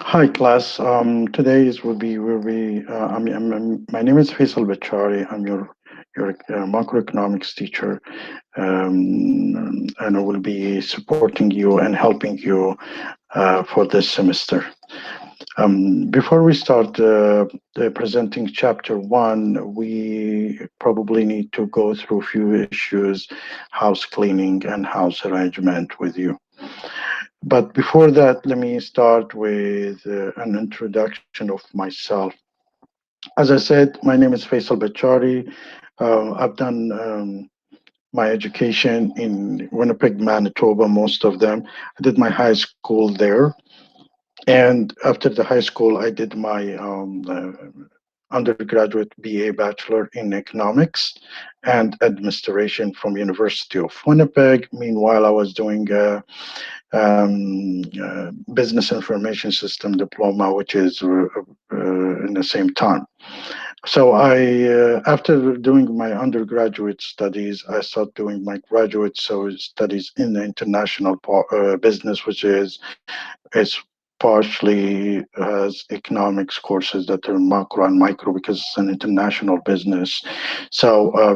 Hi, class. Today's will be. My name is Faisal Bachari. I'm your macroeconomics teacher, and I will be supporting you and helping you for this semester. Before we start presenting chapter one, we probably need to go through a few issues, house cleaning and house arrangement with you. But before that, let me start with an introduction of myself. As I said, my name is Faisal Bachari. I've done my education in Winnipeg, Manitoba, most of them. I did my high school there. And after the high school, I did my undergraduate BA Bachelor in Economics and Administration from University of Winnipeg. Meanwhile, I was doing Business Information System Diploma, which is in the same time. So after doing my undergraduate studies, I started doing my graduate studies in the international business, which is partially has economics courses that are macro and micro because it's an international business. So I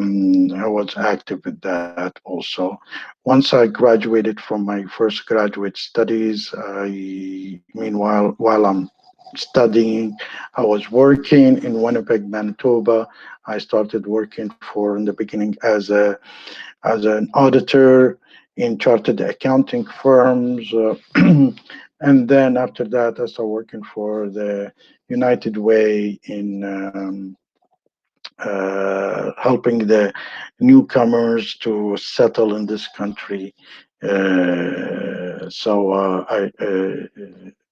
was active with that also. Once I graduated from my first graduate studies, while I'm studying, I was working in Winnipeg, Manitoba. I started working for in the beginning as an auditor in chartered accounting firms. And then after that, I started working for the United Way in helping the newcomers to settle in this country.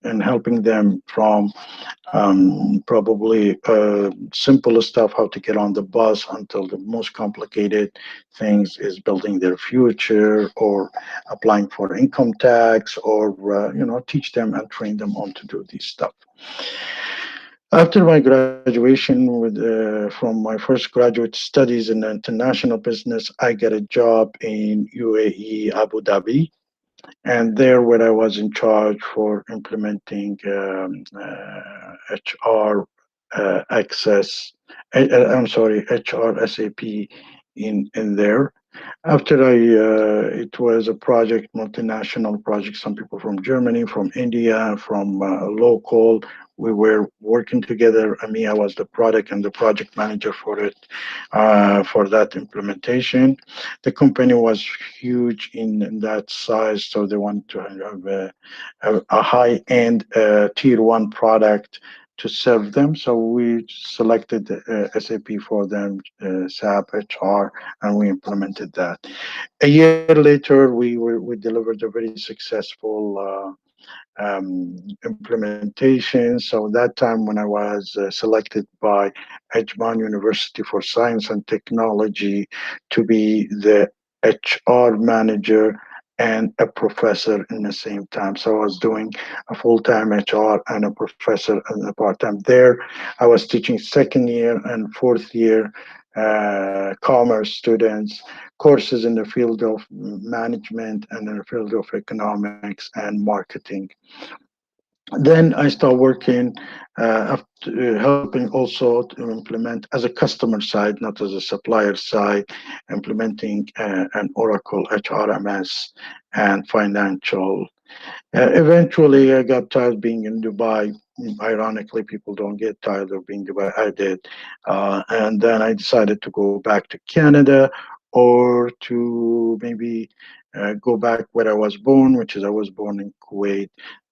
And helping them from probably simple stuff, how to get on the bus, until the most complicated things is building their future or applying for income tax or, teach them and train them on to do these stuff. After my graduation from my first graduate studies in international business, I get a job in UAE, Abu Dhabi, and there where I was in charge for implementing HR access. I'm sorry, HR SAP in there. After it was a project, multinational project. Some people from Germany, from India, from local. We were working together. I was the product and the project manager for it, for that implementation. The company was huge in that size, so they wanted to have a high-end tier one product to serve them. So we selected SAP for them, SAP HR, and we implemented that. A year later, we delivered a very successful implementation. So that time when I was selected by Edgemont University for Science and Technology to be the HR manager and a professor in the same time. So I was doing a full-time HR and a professor and a part-time. There, I was teaching second year and fourth year commerce students courses in the field of management and in the field of economics and marketing. Then I start working, helping also to implement as a customer side, not as a supplier side, implementing an Oracle HRMS and financial. Eventually, I got tired being in Dubai. Ironically, people don't get tired of being Dubai. I did. And then I decided to go back to Canada or to maybe go back where I was born, which is I was born in Kuwait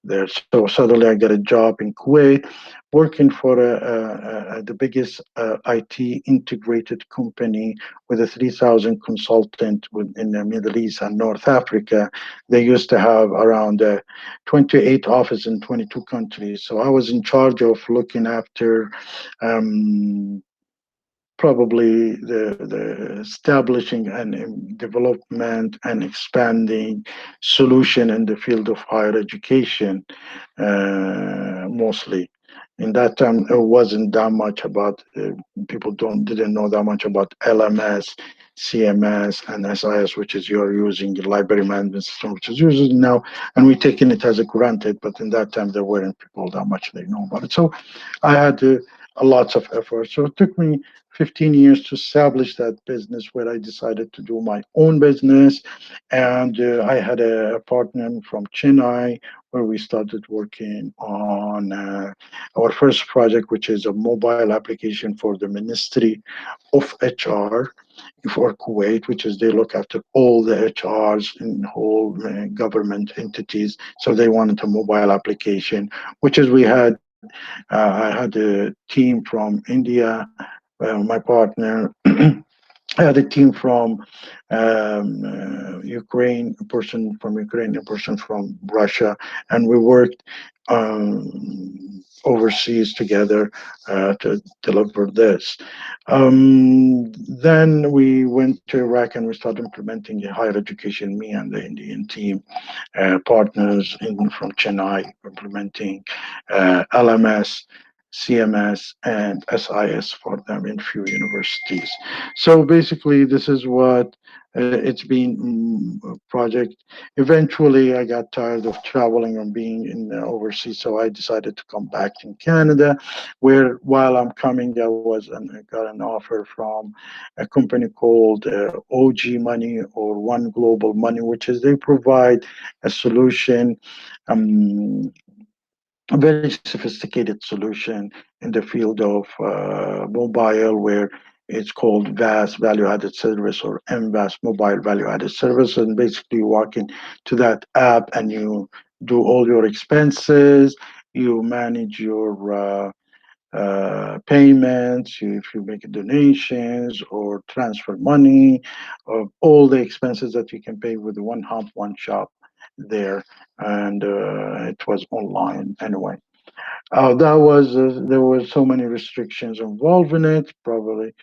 there. So suddenly I got a job in Kuwait working for the biggest IT integrated company with a 3,000 consultant in the Middle East and North Africa. They used to have around 28 offices in 22 countries. So I was in charge of looking after um, probably the establishing and development and expanding solution in the field of higher education, mostly. In that time, it wasn't that much about people don't didn't know that much about LMS, CMS, and SIS, which is you're using the library management system, which is used now, and we're taking it as a granted. But in that time, there weren't people that much they know about it. So I had a lots of effort. So it took me 15 years to establish that business, where I decided to do my own business, and I had a partner from Chennai where we started working on our first project, which is a mobile application for the Ministry of HR for Kuwait, which is they look after all the HRs in whole government entities. So they wanted a mobile application, which is we had. I had a team from India, my partner. I had a team from Ukraine, a person from Ukraine, a person from Russia, and we worked overseas together to deliver this. Then we went to Iraq and we started implementing higher education. Me and the Indian team, partners from Chennai, implementing LMS, CMS, and SIS for them in few universities. So basically, this is what it's been a project. Eventually, I got tired of traveling and being in overseas, so I decided to come back in Canada, where while I'm coming, I got an offer from a company called OG Money or One Global Money, which is they provide a solution, um, a very sophisticated solution in the field of mobile, where it's called VAS, Value Added Service, or MVAS, Mobile Value Added Service. And basically, you walk into that app and you do all your expenses, you manage your payments, if you make donations or transfer money, or all the expenses that you can pay with one hop, one shop there. And it was online anyway. That was there were so many restrictions involved in it. Probably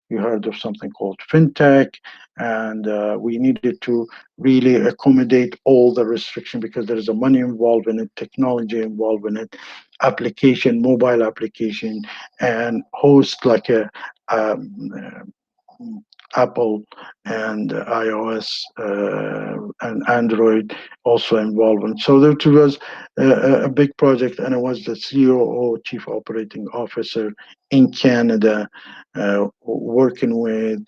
you heard of something called fintech, and we needed to really accommodate all the restriction because there is a money involved in it, technology involved in it, application, mobile application, and host like a Apple and iOS and Android also involved. And so that was a big project, and I was the COO, Chief Operating Officer in Canada, working with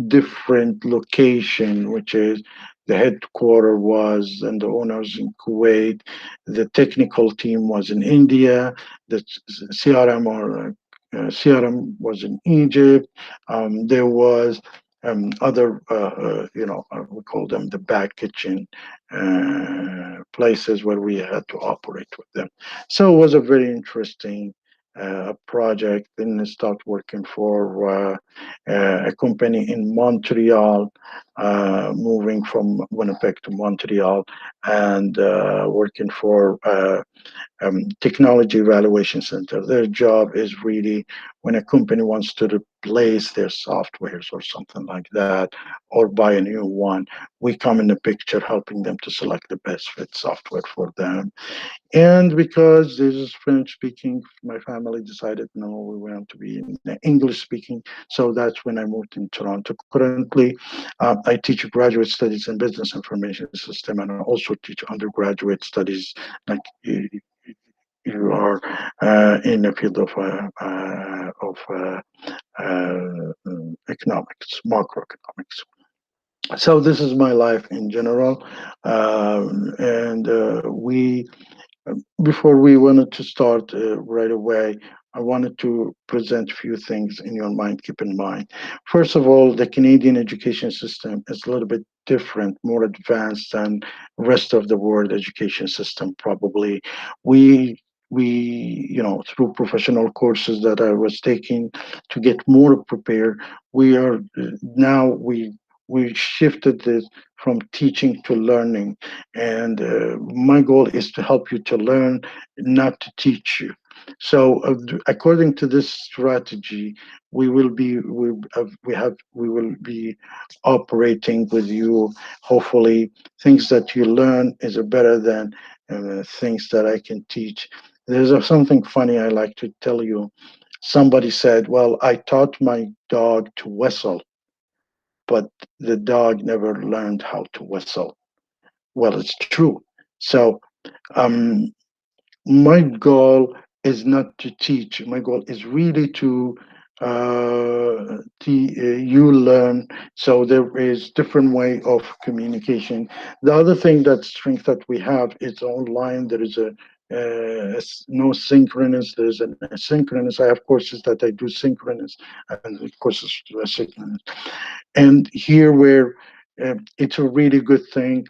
different location, which is the headquarter was and the owners in Kuwait. The technical team was in India. The CRM was in Egypt. There was other, we call them the back kitchen places where we had to operate with them. So it was a very interesting project. Then I started working for a company in Montreal, moving from Winnipeg to Montreal, and working for technology evaluation center. Their job is really when a company wants to replace their softwares or something like that, or buy a new one, we come in the picture helping them to select the best fit software for them. And because this is French speaking, my family decided no, we want to be in English speaking. So that's when I moved in Toronto. Currently, I teach graduate studies in business information system, and I also teach undergraduate studies like you are in the field of economics, macroeconomics. So this is my life in general, and we before we wanted to start right away, I wanted to present a few things in your mind. Keep in mind, first of all, the Canadian education system is a little bit different, more advanced than rest of the world education system. Probably, we through professional courses that I was taking to get more prepared, we are now we shifted this from teaching to learning, and my goal is to help you to learn, not to teach you. So according to this strategy, we will be operating with you. Hopefully things that you learn is better than things that I can teach. There's something funny I like to tell you. Somebody said, "Well, I taught my dog to whistle, but the dog never learned how to whistle." Well, it's true. So, um, my goal is not to teach. My goal is really to you learn. So there is different way of communication. The other thing that strength that we have is online. There is no synchronous. There's an asynchronous. I have courses that I do synchronous and courses asynchronous. And here where it's a really good thing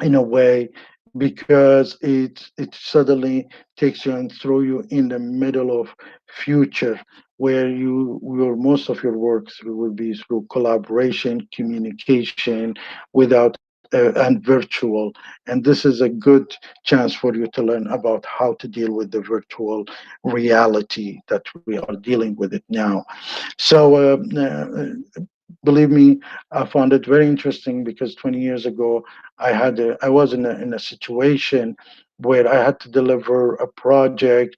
in a way because it suddenly takes you and throw you in the middle of future where your most of your work will be through collaboration communication without and virtual, and this is a good chance for you to learn about how to deal with the virtual reality that we are dealing with it now. So believe me, I found it very interesting because 20 years ago, I was in a situation where I had to deliver a project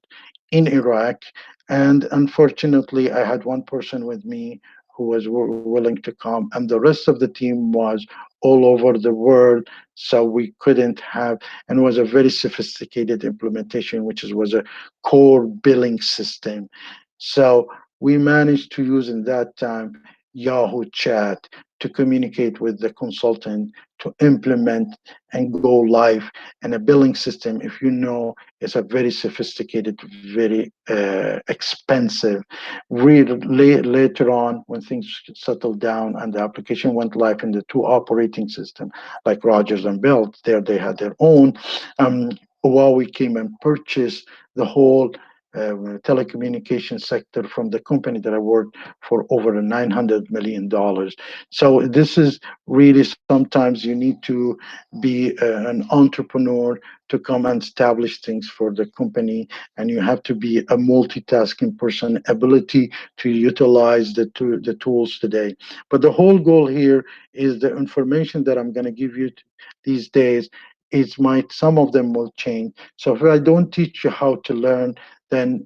in Iraq, and unfortunately, I had one person with me who was willing to come, and the rest of the team was all over the world, so we couldn't have, and it was a very sophisticated implementation, was a core billing system. So we managed to use in that time Yahoo Chat to communicate with the consultant to implement and go live. And a billing system, if you know, is a very sophisticated, very expensive. Later on, when things settled down and the application went live in the two operating system, like Rogers and Bell, there they had their own. Um, Huawei came and purchased the whole telecommunication sector from the company that I worked for over $900 million. So this is really sometimes you need to be an entrepreneur to come and establish things for the company, and you have to be a multitasking person, ability to utilize the tools today. But the whole goal here is the information that I'm going to give you these days. It might some of them will change. So if I don't teach you how to learn, then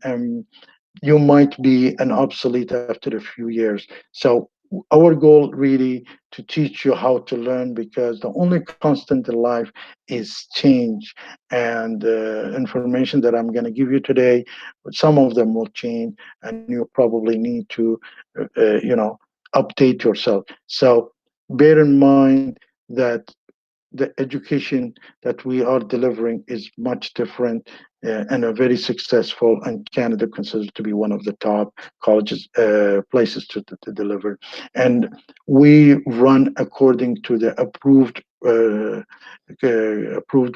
you might be an obsolete after a few years. So our goal really to teach you how to learn because the only constant in life is change, and information that I'm going to give you today, some of them will change, and you probably need to, update yourself. So bear in mind that the education that we are delivering is much different and are very successful, and Canada considers to be one of the top colleges places to deliver. And we run according to the approved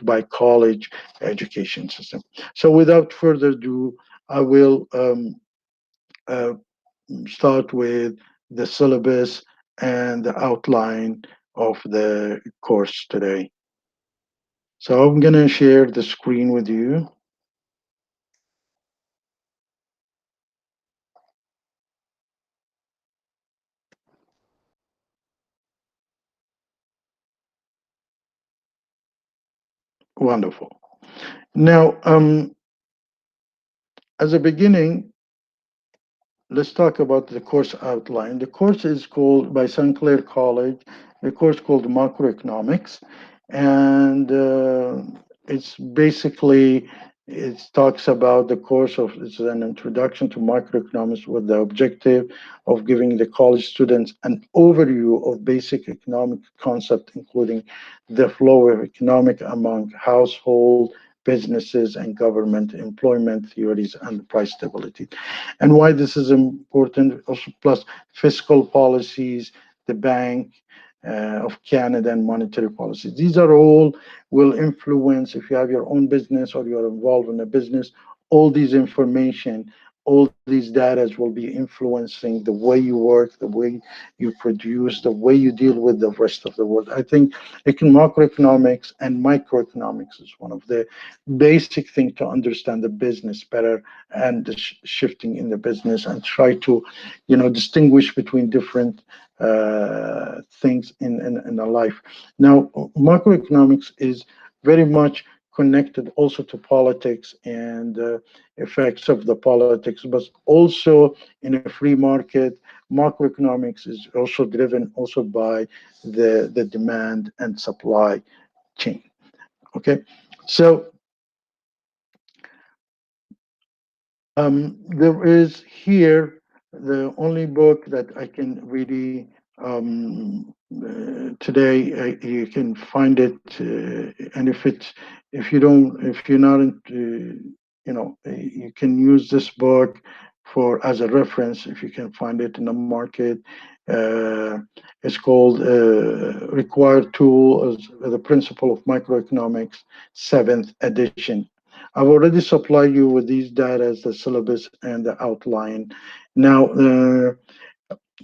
by college education system. So without further ado, I will uh, start with the syllabus and the outline of the course today. So I'm going to share the screen with you. Wonderful. Now, as a beginning, let's talk about the course outline. The course is called by St. Clair College, a course called Macroeconomics, and it's basically it talks about the course of it's an introduction to macroeconomics with the objective of giving the college students an overview of basic economic concept, including the flow of economic among household, businesses, and government employment theories and price stability. And why this is important, also plus fiscal policies, the Bank of Canada, and monetary policies. These are all will influence if you have your own business or you're involved in a business. All these information, all these data will be influencing the way you work, the way you produce, the way you deal with the rest of the world. I think macroeconomics and microeconomics is one of the basic thing to understand the business better and the shifting in the business and try to, distinguish between different things in a life. Now, macroeconomics is very much connected also to politics and effects of the politics, but also in a free market, macroeconomics is also driven also by the demand and supply chain. Okay, so there is here the only book that I can really today you can find it, and if you don't, if you're not into, you can use this book for as a reference if you can find it in the market. Uh, it's called Required Tool: The Principle of Microeconomics, seventh edition. I've already supplied you with these data as the syllabus and the outline. Now,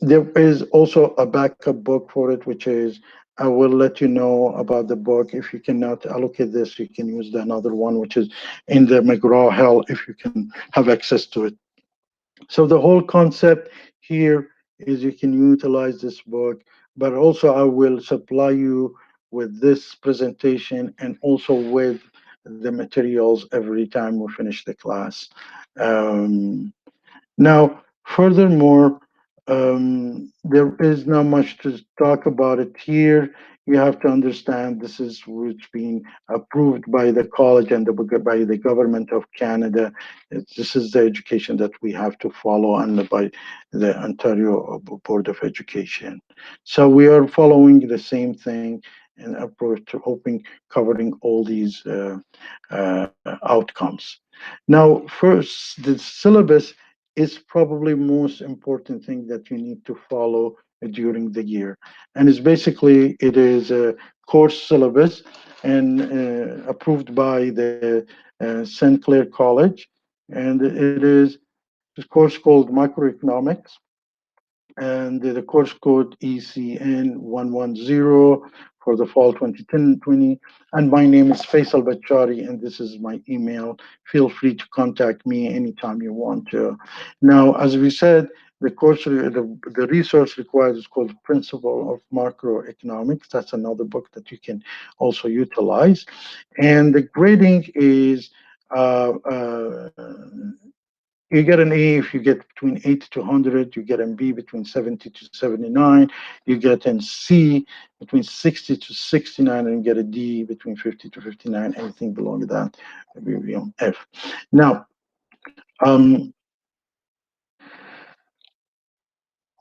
there is also a backup book for it, which is I will let you know about the book. If you cannot allocate this, you can use the another one, which is in the McGraw-Hill, if you can have access to it. So the whole concept here is you can utilize this book, but also I will supply you with this presentation and also with the materials every time we finish the class. Um, Now, furthermore, there is not much to talk about it here. You have to understand this is what's being approved by the college and by the government of Canada. This is the education that we have to follow, and by the Ontario Board of Education. So we are following the same thing and approach to hoping covering all these outcomes. Now, first, the syllabus is probably most important thing that you need to follow during the year, and it's basically it is a course syllabus and approved by the St. Clair College, and it is a course called Macroeconomics, and the course code ECN 110 for the fall 2020. And my name is Faisal Bachari, and this is my email. Feel free to contact me anytime you want to. Now, as we said, the resource required is called Principle of Macroeconomics. That's another book that you can also utilize. And the grading is you get an A if you get between 80 to 100. You get an B between 70 to 79. You get an C between 60 to 69, and you get a D between 50 to 59. Anything below that will be on F. Now, um,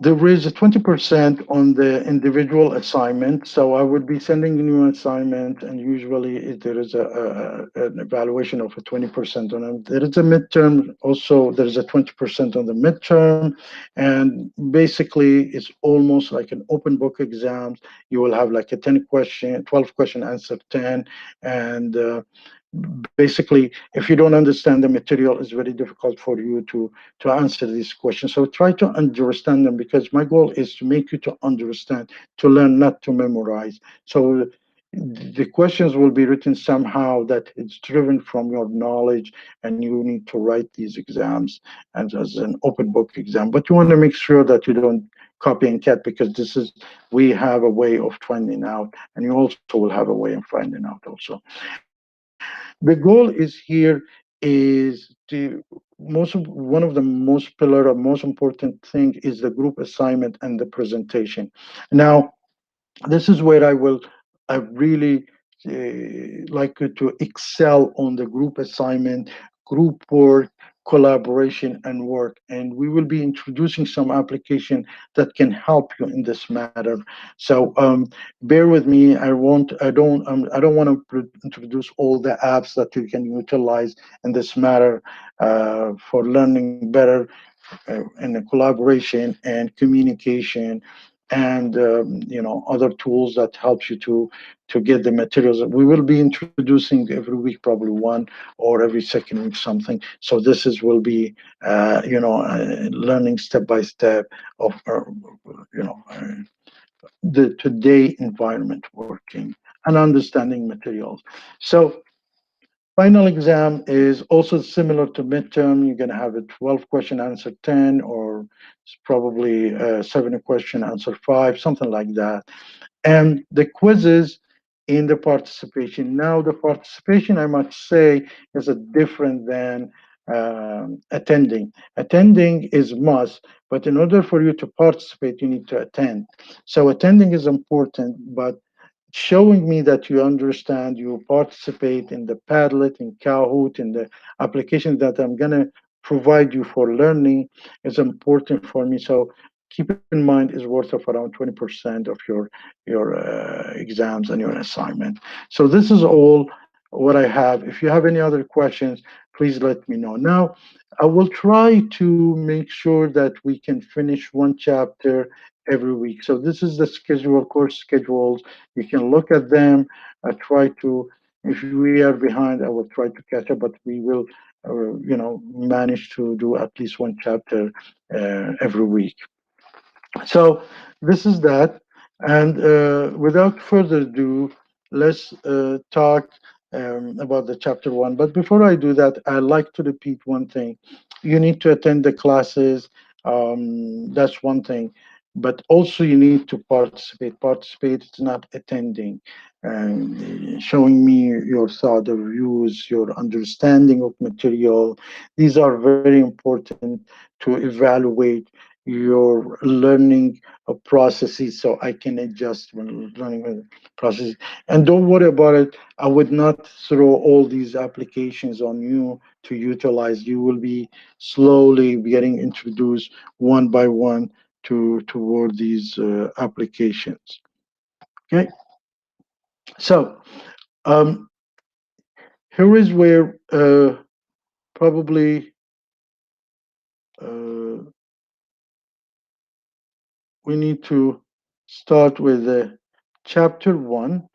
there is a 20% on the individual assignment. So I would be sending a new assignment, and usually there is an evaluation of a 20% on it. There is a midterm also, there is a 20% on the midterm. And basically, it's almost like an open book exams. You will have like a 10 question, 12 question answer 10. And basically, if you don't understand the material, it's very difficult for you to answer these questions. So try to understand them, because my goal is to make you to understand, to learn, not to memorize. So the questions will be written somehow that it's driven from your knowledge, and you need to write these exams and as an open book exam. But you want to make sure that you don't copy and cut, because this is we have a way of finding out, and you also will have a way of finding out also. The goal is here is to one of the most pillar or most important thing is the group assignment and the presentation. Now, this is where I really like to excel on the group assignment, group work, collaboration, and work. And we will be introducing some application that can help you in this matter. So bear with me. I don't want to introduce all the apps that you can utilize in this matter for learning better in the collaboration and communication, and other tools that helps you to get the materials. We will be introducing every week, probably one or every second week something. So this is will be learning step by step of the today environment working and understanding materials. So final exam is also similar to midterm. You're going to have a 12 question answer 10, or probably 7 question answer 5, something like that. And the quizzes in the participation. Now, the participation, I must say, is a different than attending. Attending is must, but in order for you to participate, you need to attend. So attending is important, but showing me that you understand, you participate in the Padlet, in Kahoot, in the application that I'm going to provide you for learning is important for me. So keep in mind is worth of around 20% of your exams and your assignment. So this is all what I have. If you have any other questions, please let me know. Now, I will try to make sure that we can finish one chapter every week. So this is the schedule, course schedules. You can look at them. I try to, if we are behind, I will try to catch up, but we will, manage to do at least one chapter every week. So this is that. And without further ado, let's talk about the chapter one. But before I do that, I like to repeat one thing. You need to attend the classes. That's one thing. But also you need to participate. Participate is not attending. Showing me your thought, your views, your understanding of material. These are very important to evaluate your learning processes so I can adjust when learning processes. And don't worry about it. I would not throw all these applications on you to utilize. You will be slowly getting introduced one by one toward these applications. Okay. So um, here is where probably uh, we need to start with chapter one.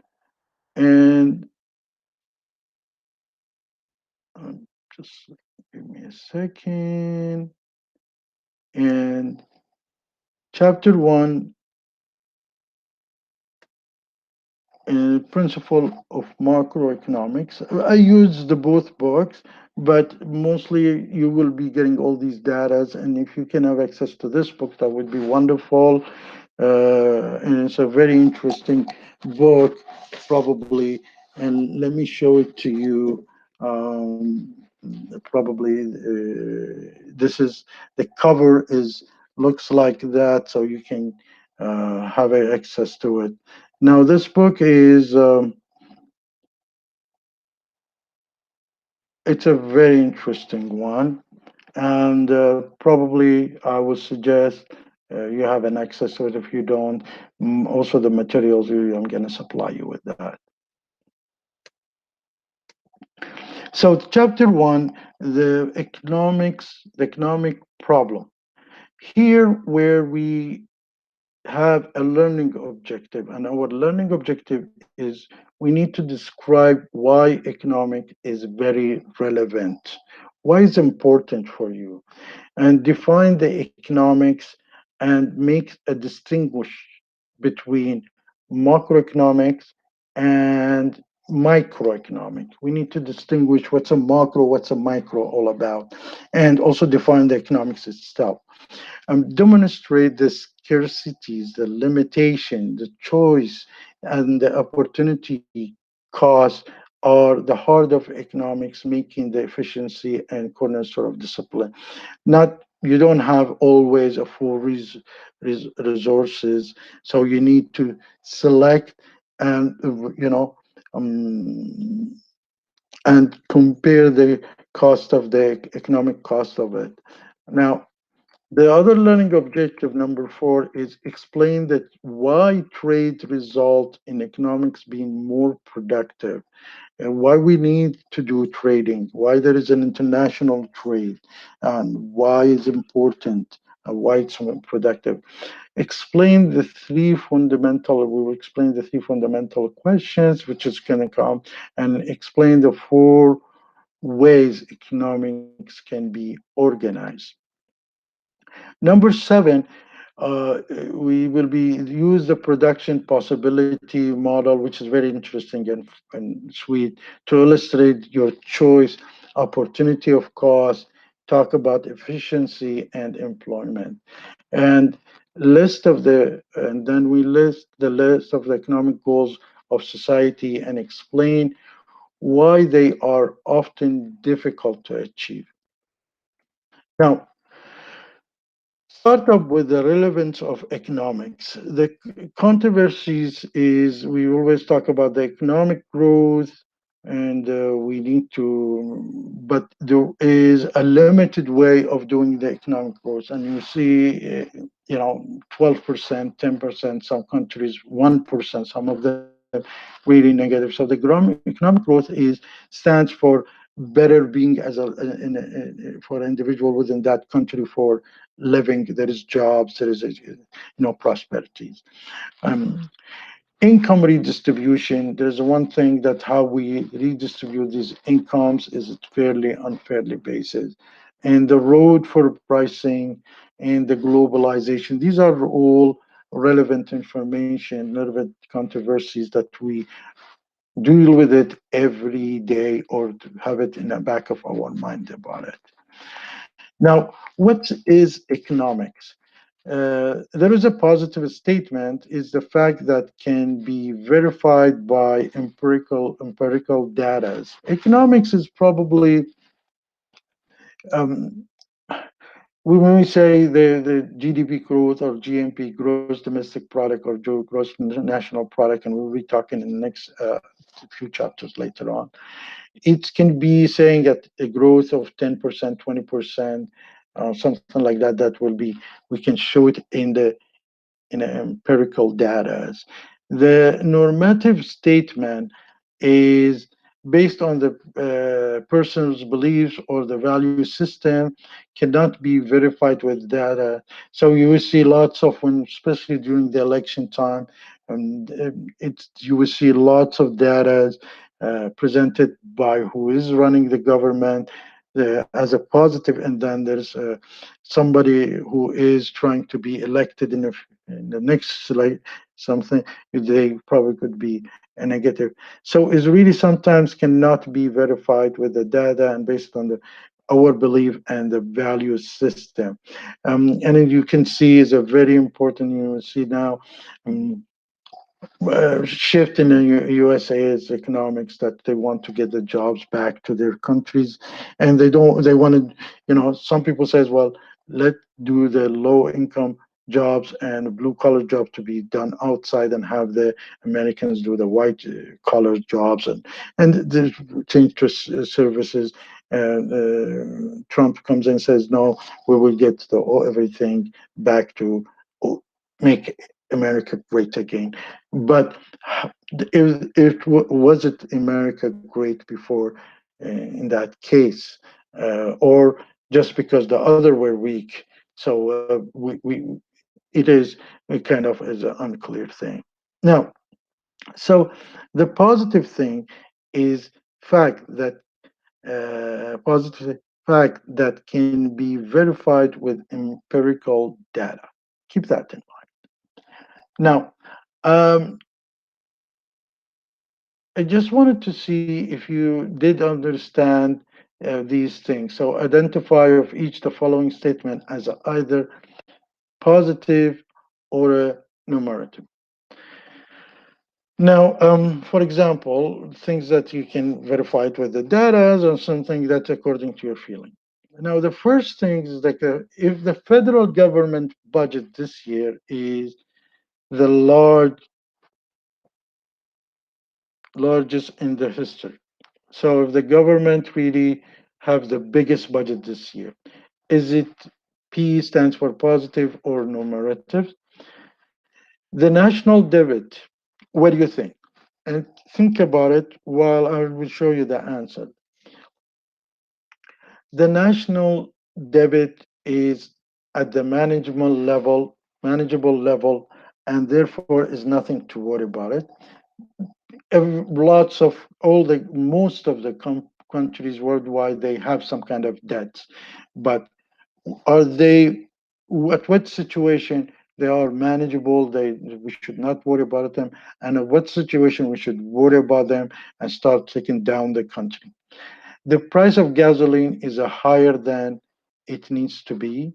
And just give me a second. And chapter one, principle of macroeconomics. I use the both books, but mostly you will be getting all these datas. And if you can have access to this book, that would be wonderful. And it's a very interesting book, probably. And let me show it to you. Probably this is the cover is looks like that, so you can have access to it. Now, this book is it's a very interesting one, and probably I would suggest you have an access to it. If you don't, also the materials I'm going to supply you with that. So, chapter one, the economic problem. Here, where we have a learning objective, and our learning objective is we need to describe why economic is very relevant, why it's important for you, and define the economics and make a distinguish between macroeconomics and microeconomic. We need to distinguish what's a macro, what's a micro all about, and also define the economics itself. Demonstrate the scarcities, the limitation, the choice, and the opportunity cost are the heart of economics, making the efficiency and cornerstone of discipline. Not you don't have always a full resources, so you need to select and um, and compare the cost of the economic cost of it. Now, the other learning objective, number four, is explain that why trade result in economics being more productive and why we need to do trading, why there is an international trade, and why it's important and why it's productive. Explain the three fundamental, we will explain the three fundamental questions, which is going to come, and explain the four ways economics can be organized. Number seven, we will be use the production possibility model, which is very interesting and sweet, to illustrate your choice, opportunity of cost, talk about efficiency and employment, and list of the and then we list the list of the economic goals of society and explain why they are often difficult to achieve. Now, start up with the relevance of economics. The controversies is we always talk about the economic growth, and we need to, but there is a limited way of doing the economic growth, and you see, 12%, 10%, some countries 1%, some of them really negative. So the economic growth stands for better being as for an individual within that country for living. There is jobs, there is prosperity. um, Income redistribution, there's one thing that how we redistribute these incomes is it fairly unfairly basis, and the road for pricing and the globalization, these are all relevant information, relevant controversies that we deal with it every day or to have it in the back of our mind about it. Now, what is economics? There is a positive statement is the fact that can be verified by empirical data. Economics is probably um, when we say the GDP growth or GNP, gross domestic product, or gross national product, and we'll be talking in the next few chapters later on. It can be saying that a growth of 10%, 20%, something like that. That will be, we can show it in empirical data. The normative statement is based on the person's beliefs or the value system, cannot be verified with data. So you will see lots of when, especially during the election time, and it's you will see lots of data presented by who is running the government as a positive, and then there's somebody who is trying to be elected in the next like something, they probably could be a negative. So it's really sometimes cannot be verified with the data and based on the our belief and the value system. And then you can see is a very important, you will see now, um, shift in the USA's economics that they want to get the jobs back to their countries, and they don't. They want to, some people says, well, let do the low income jobs and blue collar jobs to be done outside, and have the Americans do the white collar jobs, and the change to services. And Trump comes in and says, no, we will get everything back to make America great again. But was it America great before in that case, or just because the other were weak? So it is a kind of is an unclear thing. Now, so the positive thing is fact that positive fact that can be verified with empirical data. Keep that in mind. Now, I just wanted to see if you did understand these things. So identify of each the following statement as either positive or a numerative. Now, for example, things that you can verify it with the data or something that's according to your feeling. Now, the first thing is like if the federal government budget this year is the largest in the history. So if the government really have the biggest budget this year, is it P stands for positive or numerative? The national debit, what do you think? And think about it while I will show you the answer. The national debit is at the manageable level, and therefore is nothing to worry about it. Lots of all the most of the countries worldwide, they have some kind of debts, but are they at what situation they are manageable, they we should not worry about them, and at what situation we should worry about them and start taking down the country. The price of gasoline is a higher than it needs to be.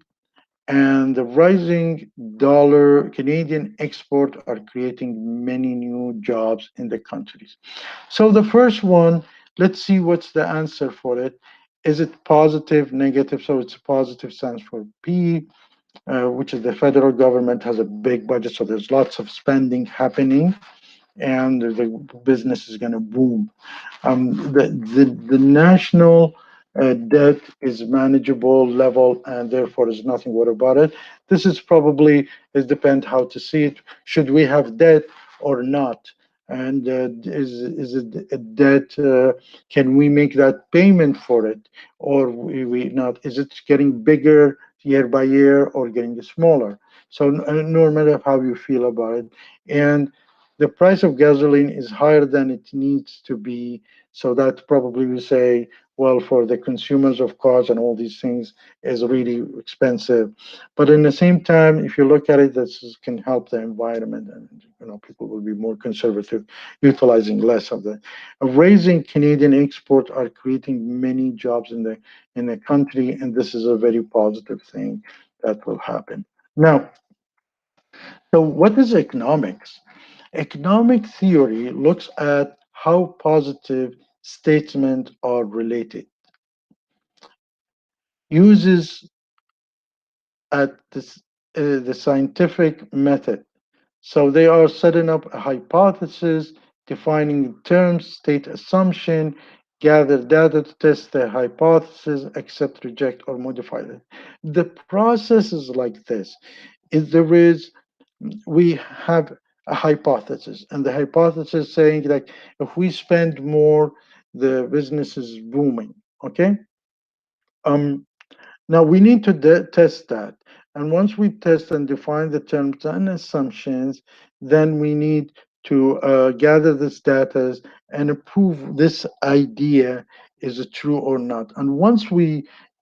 and the rising dollar Canadian export are creating many new jobs in the countries. So the first one, let's see what's the answer for it. Is it positive, negative? So it's positive stands for P, which is the federal government has a big budget, so there's lots of spending happening, and the business is going to boom. The national debt is manageable level, and therefore is nothing worry about it. This is probably, it depends how to see it. Should we have debt or not? And is it a debt? Can we make that payment for it, or we not? Is it getting bigger year by year or getting smaller? So no matter how you feel about it, and the price of gasoline is higher than it needs to be, so that probably we say, well, for the consumers of cars and all these things is really expensive. But in the same time, if you look at it, can help the environment, and people will be more conservative, utilizing less of the. Raising Canadian export are creating many jobs in the country, and this is a very positive thing that will happen. Now, so what is economics? Economic theory looks at how positive statements are related, uses at the scientific method. So they are setting up a hypothesis, defining terms, state assumption, gather data to test the hypothesis, accept, reject, or modify it. The process is like this. Is there is we have a hypothesis, and the hypothesis saying like if we spend more, the business is booming. Okay. Um, Now we need to test that. And once we test and define the terms and assumptions, then we need to gather this data and approve this idea is it true or not. And once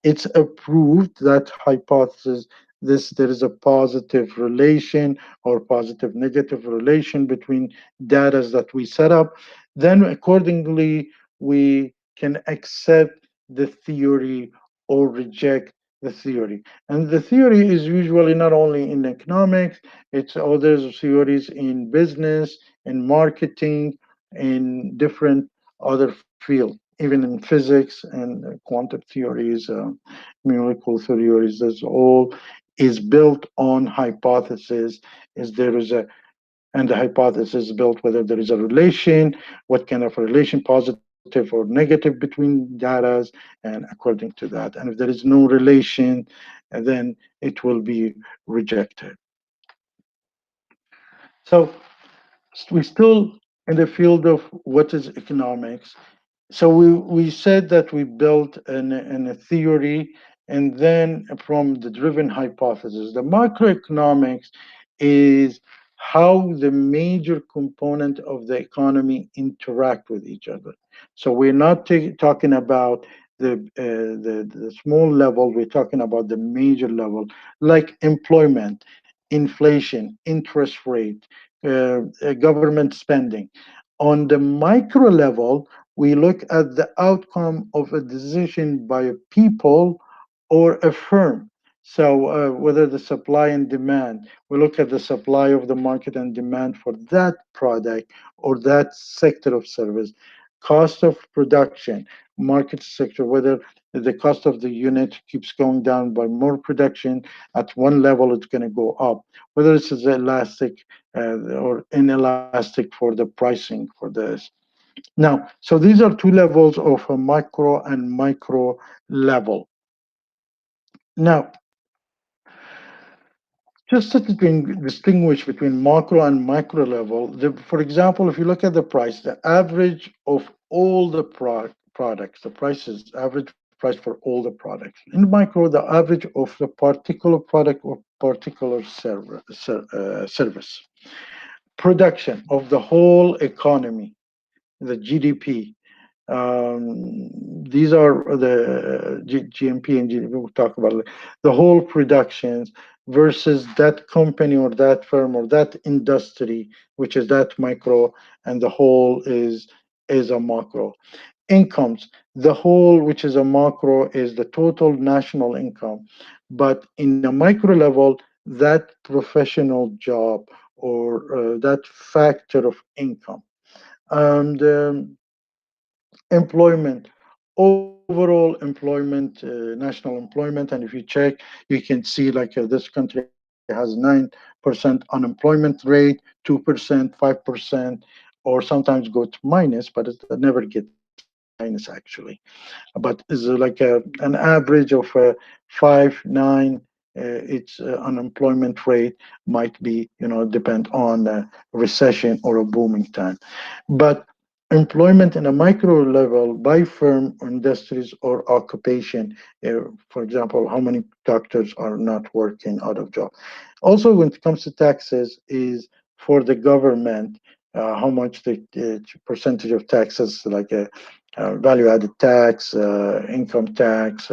it's approved, that hypothesis, there is a positive relation or positive negative relation between data that we set up, then accordingly we can accept the theory or reject the theory. And the theory is usually not only in economics, it's other theories in business, in marketing, in different other fields, even in physics and quantum theories, numerical theories. That's all is built on hypothesis. Is there is a and the hypothesis is built whether there is a relation, what kind of a relation, positive or negative between data, and according to that. And if there is no relation, then it will be rejected. So we're still in the field of what is economics. So we said that we built a theory, and then from the driven hypothesis, the macroeconomics is how the major component of the economy interact with each other. So we're not talking about the small level, we're talking about the major level, like employment, inflation, interest rate, government spending. On the micro level, we look at the outcome of a decision by a people or a firm. So, whether the supply and demand, we look at the supply of the market and demand for that product or that sector of service. Cost of production, market sector, whether the cost of the unit keeps going down by more production at one level, it's going to go up. Whether it's elastic or inelastic for the pricing for this. Now, so these are two levels of a micro and micro level. Now, just to distinguish between macro and micro level, for example, if you look at the price, the average of all the products, the price is average price for all the products. In micro, the average of the particular product or particular service. Production of the whole economy, the GDP. These are the GMP and GDP. We'll talk about it. The whole productions versus that company or that firm or that industry, which is that micro, and the whole is a macro. incomes. The whole, which is a macro, is the total national income. But in a micro level, that professional job or that factor of income and employment, overall employment, national employment. And if you check, you can see like this country has 9% unemployment rate, 2%, 5%, or sometimes go to minus, but it never gets minus actually. But is like an average of 5, 9. Its unemployment rate might be, depend on recession or a booming time. But employment in a micro level by firm, industries, or occupation. For example, how many doctors are not working out of job. Also, when it comes to taxes, is for the government, how much the percentage of taxes, like a value-added tax, income tax,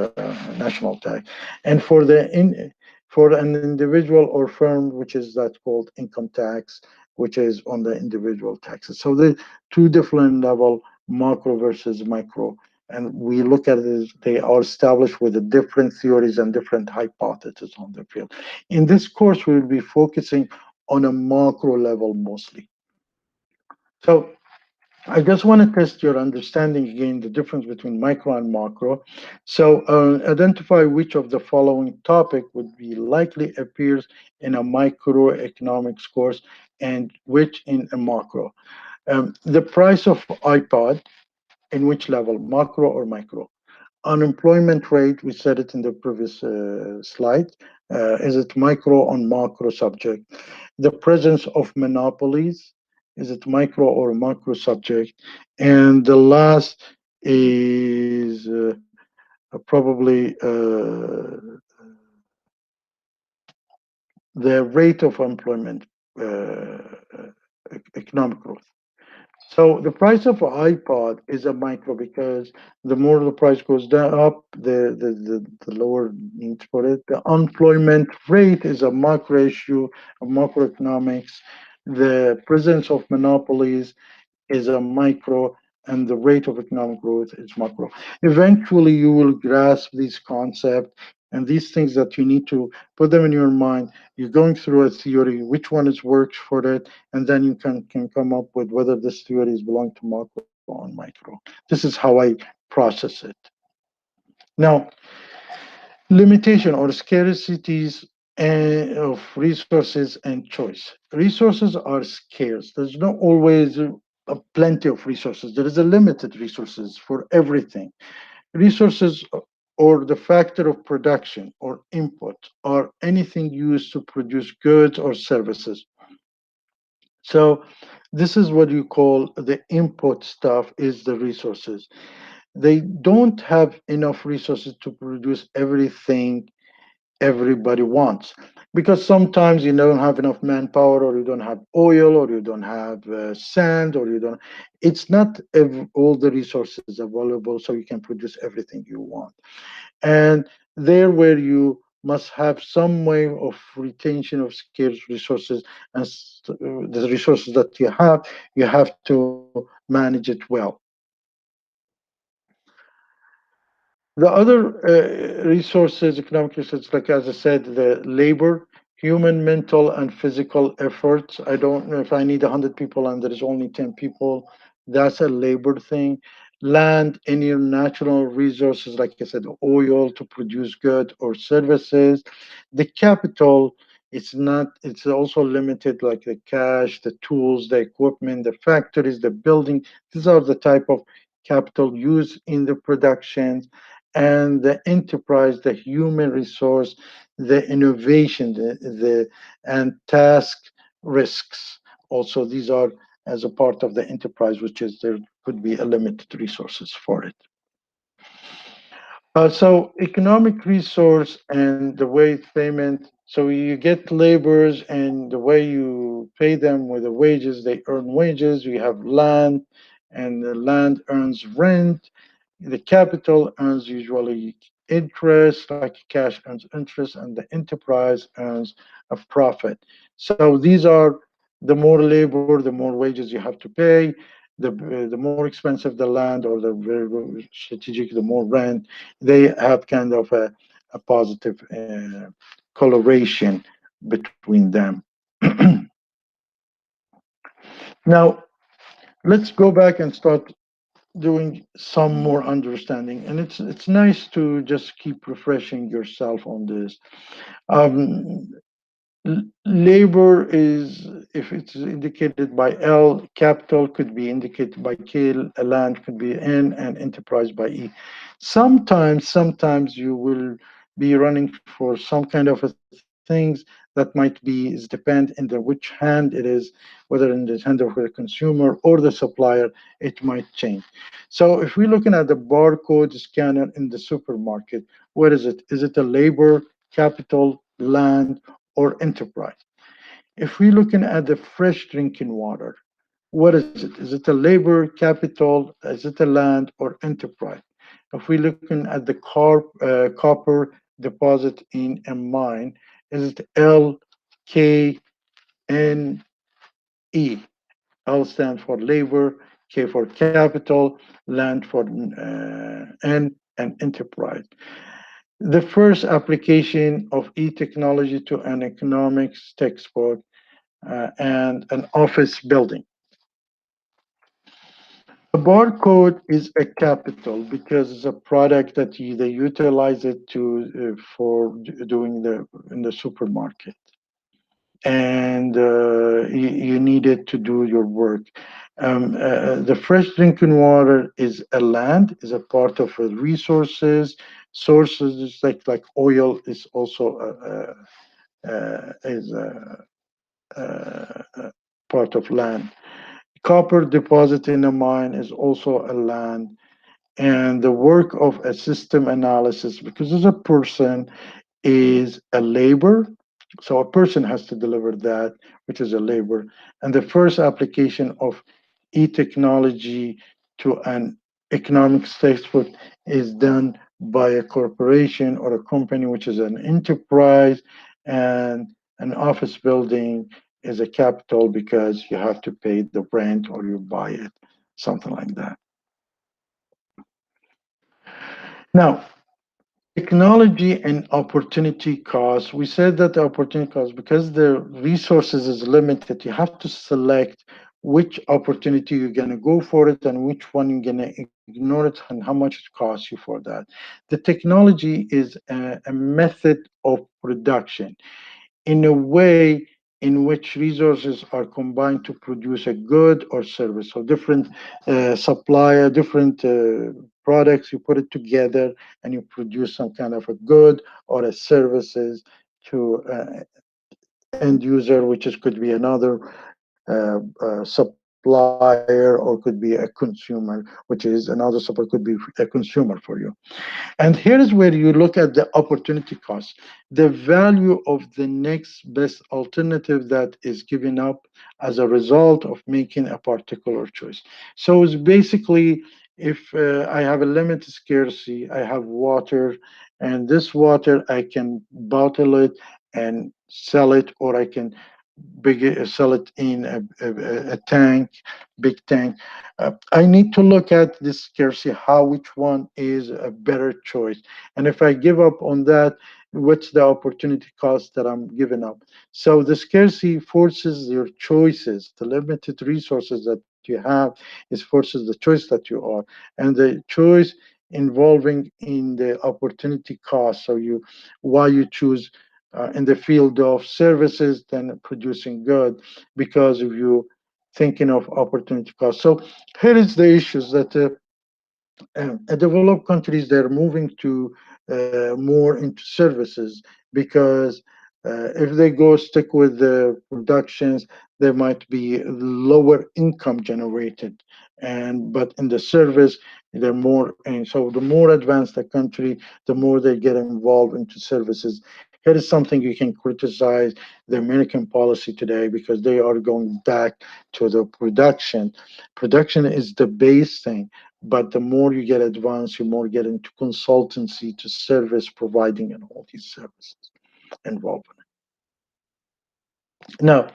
national tax, and for an individual or firm, which is that called income tax, which is on the individual taxes. So the two different level, macro versus micro, and we look at it as they are established with the different theories and different hypotheses on the field. In this course, we will be focusing on a macro level mostly. So I just want to test your understanding again, the difference between micro and macro. So identify which of the following topic would be likely appears in a microeconomics course and which in a macro. The price of iPod, in which level, macro or micro? Unemployment rate, we said it in the previous slide. Is it micro or macro subject? The presence of monopolies, is it micro or macro subject? And the last is probably the rate of employment, economic growth. So the price of an iPod is a micro because the more the price goes down up, the lower need for it. The unemployment rate is a macro issue of macroeconomics. The presence of monopolies is a micro, and the rate of economic growth is macro. Eventually, you will grasp these concepts and these things that you need to put them in your mind. You're going through a theory, which one is works for it, and then you can come up with whether this theory is belong to macro or micro. This is how I process it. Now, limitation or scarcities of resources and choice. Resources are scarce. There's not always plenty of resources. There is a limited resources for everything. Resources or the factor of production or input or anything used to produce goods or services. So this is what you call the input stuff is the resources. They don't have enough resources to produce everything everybody wants, because sometimes you don't have enough manpower, or you don't have oil, or you don't have sand, or you don't, it's not all the resources available so you can produce everything you want. And there where you must have some way of retention of scarce resources, and the resources that you have to manage it well. The other resources, economic resources, like as I said, the labor, human, mental, and physical efforts. I don't know if I need 100 people and there is only 10 people. That's a labor thing. Land, any natural resources, like I said, oil to produce good or services. The capital, it's not, it's also limited, like the cash, the tools, the equipment, the factories, the building. These are the type of capital used in the production, and the enterprise, the human resource, the innovation, the and task risks. Also, these are as a part of the enterprise, which is there could be a limited resources for it. So economic resource and the way it's payment. So you get laborers and the way you pay them with the wages, they earn wages. We have land, and the land earns rent. The capital earns usually interest, like cash earns interest, and the enterprise earns a profit. So these are, the more labor, the more wages you have to pay. the more expensive the land or the very strategic, the more rent, they have kind of a positive coloration between them. Now, let's go back and start doing some more understanding. And it's nice to just keep refreshing yourself on this. Um, Labor is, if it's indicated by L, capital could be indicated by K, a land could be N, and enterprise by E. Sometimes you will be running for some kind of a things that might be is depend in the which hand it is, whether in the hand of the consumer or the supplier, it might change. So if we're looking at the barcode scanner in the supermarket, what is it? Is it a labor, capital, land, or enterprise? If we're looking at the fresh drinking water, what is it? Is it a labor, capital? Is it a land or enterprise? If we're looking at the copper deposit in a mine, is it L, K, N, E? L stands for labor, K for capital, land for N, and enterprise. The first application of e-technology to an economics textbook and an office building. The barcode is a capital because it's a product that they utilize it to for doing the in the supermarket, and you need it to do your work. The fresh drinking water is a land, is a part of resources, sources like oil is also is a part of land. Copper deposit in a mine is also a land, and the work of a system analysis, because as a person is a labor, so a person has to deliver that, which is a labor. And the first application of e-technology to an economics textbook is done by a corporation or a company, which is an enterprise, and an office building is a capital because you have to pay the rent or you buy it, something like that. Now, technology and opportunity cost. We said that the opportunity cost, because the resources is limited, you have to select which opportunity you're going to go for it and which one you're going to ignore it and how much it costs you for that. The technology is a method of production in a way in which resources are combined to produce a good or service. So different supplier, different products, you put it together and you produce some kind of a good or a services to end user, which is could be another supplier or could be a consumer, which is another supplier could be a consumer for you. And here is where you look at the opportunity cost, the value of the next best alternative that is given up as a result of making a particular choice. So it's basically, if I have a limited scarcity, I have water, and this water I can bottle it and sell it, or I can sell it in a tank, big tank. I need to look at this scarcity, how which one is a better choice. And if I give up on that, what's the opportunity cost that I'm giving up? So the scarcity forces your choices. The limited resources that you have is forces the choice that you are. And the choice involving in the opportunity cost. So you why you choose in the field of services than producing good because of you thinking of opportunity cost. So here is the issues that developed countries they're moving to more into services because if they go stick with the productions, there might be lower income generated, and but in the service they're more. And so the more advanced the country, the more they get involved into services. Here is something you can criticize the American policy today because they are going back to the production. Production is the base thing, but the more you get advanced, you more get into consultancy to service providing and all these services involved in it. Now,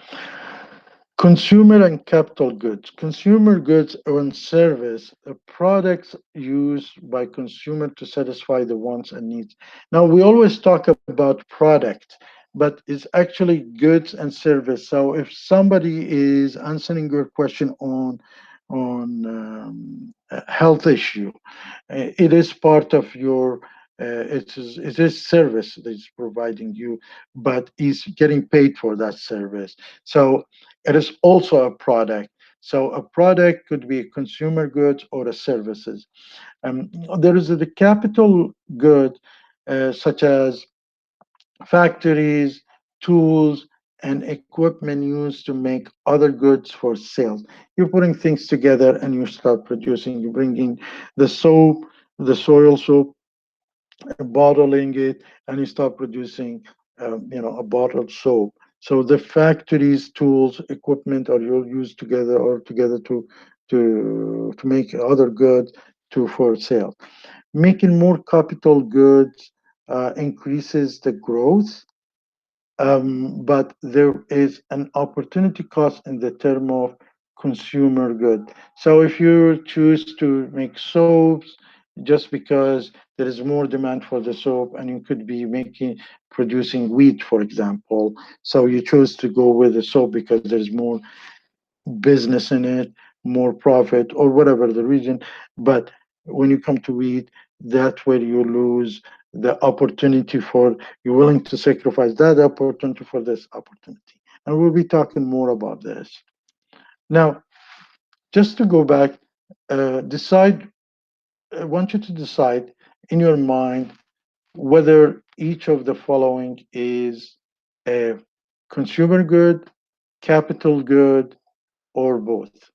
Consumer and capital goods. Consumer goods and service, products used by consumer to satisfy the wants and needs. Now, we always talk about product, but it's actually goods and service. So if somebody is answering your question on a health issue, it is part of your it is service that is providing you, but is getting paid for that service. So it is also a product. So a product could be consumer goods or a services. Um, there is the capital good, such as factories, tools, and equipment used to make other goods for sales. You're putting things together and you start producing. You bring in the soap, the soil soap, bottling it, and you start producing, a bottled soap. So the factories, tools, equipment are all used together or together to make other goods to for sale. Making more capital goods increases the growth, but there is an opportunity cost in the term of consumer good. So if you choose to make soaps just because there is more demand for the soap, and you could be producing wheat, for example, so you choose to go with the soap because there's more business in it, more profit, or whatever the reason. But when you come to wheat, that's where you lose the opportunity for, you're willing to sacrifice that opportunity for this opportunity. And we'll be talking more about this. Now, just to go back, decide, I want you to decide in your mind whether each of the following is a consumer good, capital good, or both.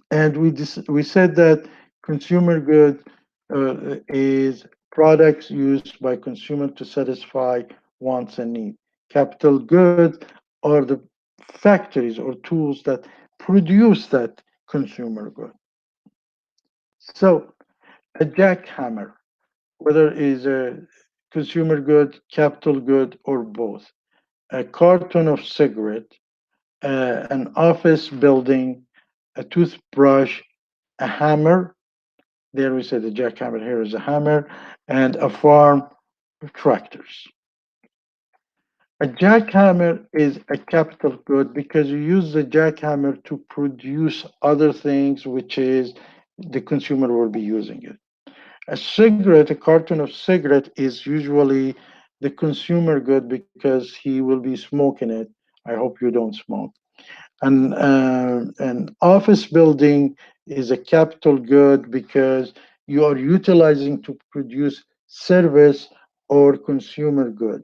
And we said that consumer good is products used by consumer to satisfy wants and needs. Capital goods are the factories or tools that produce that consumer good. So a jackhammer, whether it is a consumer good, capital good, or both. A carton of cigarette, an office building, a toothbrush, a hammer. There we say the jackhammer, here is a hammer, and a farm of tractors. A jackhammer is a capital good because you use the jackhammer to produce other things, which is the consumer will be using it. A cigarette, a carton of cigarette, is usually the consumer good because he will be smoking it. I hope you don't smoke. An office building is a capital good because you are utilizing to produce service or consumer good.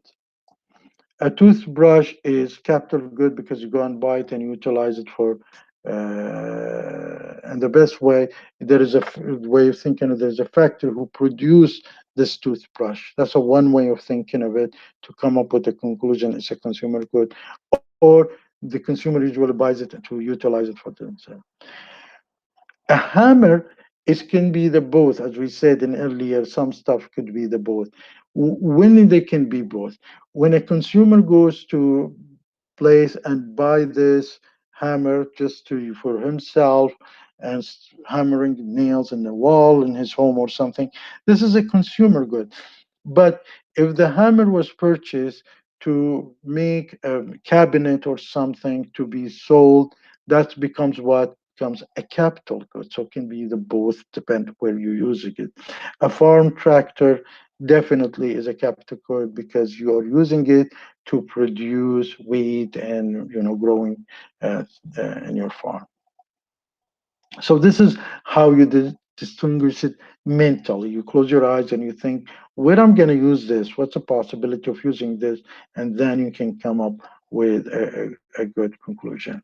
A toothbrush is capital good because you go and buy it and utilize it for, and the best way, there is a way of thinking of, there's a factory who produce this toothbrush. That's a one way of thinking of it to come up with a conclusion it's a consumer good, or the consumer usually buys it to utilize it for themselves. A hammer, it can be the both, as we said in earlier, some stuff could be the both. When they can be both, when a consumer goes to place and buy this hammer just to for himself and hammering nails in the wall in his home or something, this is a consumer good. But if the hammer was purchased to make a cabinet or something to be sold, that becomes what becomes a capital good. So it can be the both, depend where you're using it. A farm tractor definitely is a capital good because you are using it to produce wheat and growing uh, in your farm. So this is how you distinguish it mentally. You close your eyes and you think, where I'm going to use this? What's the possibility of using this? And then you can come up with a good conclusion.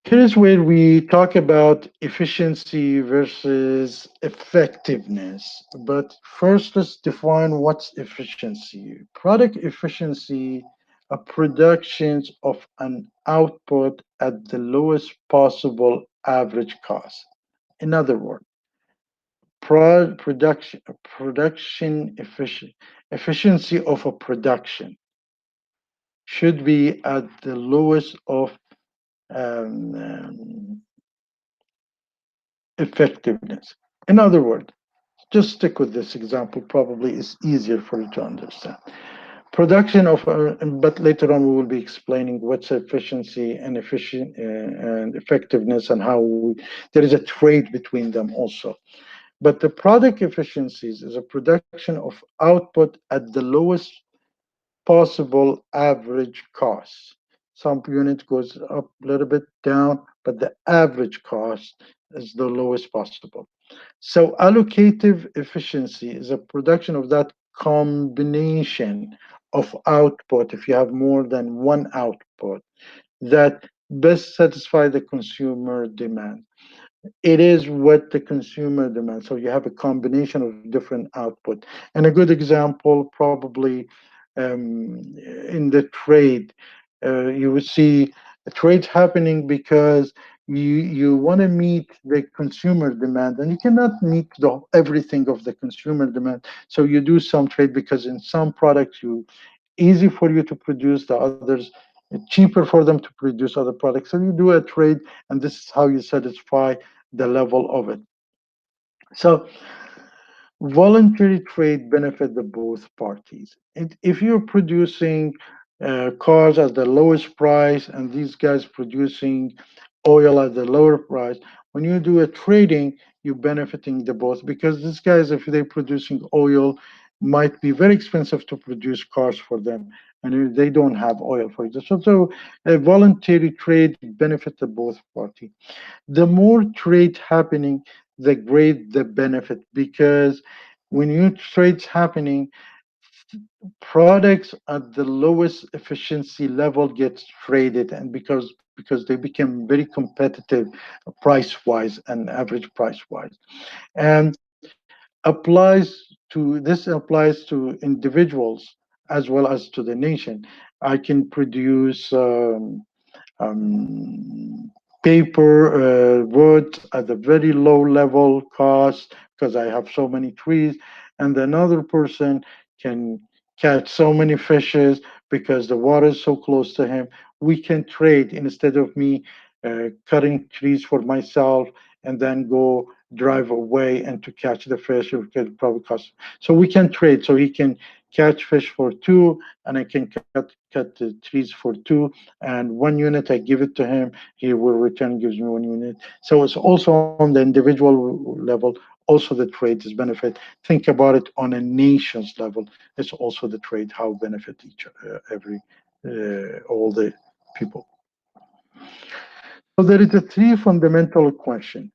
Here's where we talk about efficiency versus effectiveness. But first, let's define what's efficiency. Product efficiency are productions of an output at the lowest possible average cost. In other words, production efficiency of a production. should be at the lowest of um, um, effectiveness. In other words, just stick with this example, probably is easier for you to understand. Production of, but later on we will be explaining what's efficiency and and effectiveness and how there is a trade between them also. But the product efficiencies is a production of output at the lowest possible average cost. Some unit goes up a little bit down, but the average cost is the lowest possible. So allocative efficiency is a production of that combination of output, if you have more than one output, that best satisfy the consumer demand. It is what the consumer demands. So you have a combination of different output. And a good example, probably in the trade, you would see trades happening because you want to meet the consumer demand, and you cannot meet everything of the consumer demand. So you do some trade because in some products you easy for you to produce, the others cheaper for them to produce other products. So you do a trade, and this is how you satisfy the level of it. So voluntary trade benefit the both parties. If you're producing cars at the lowest price and these guys producing oil at the lower price, when you do a trading, you're benefiting the both because these guys, if they're producing oil, might be very expensive to produce cars for them, and they don't have oil for it. So a voluntary trade benefits the both parties. The more trade happening, the great the benefit, because when you trades happening, products at the lowest efficiency level gets traded, and because they become very competitive price wise and average price wise, and this applies to individuals as well as to the nation. I can produce um, paper, wood at a very low level cost because I have so many trees, and another person can catch so many fishes because the water is so close to him. We can trade instead of me cutting trees for myself and then go drive away and to catch the fish. It could probably cost. So we can trade. So he can catch fish for two, and I can cut the trees for two, and 1 unit I give it to him, he will return gives me 1 unit. So it's also on the individual level, also the trade is benefit. Think about it on a nation's level. It's also the trade how benefit each every all the people. So there is a three fundamental question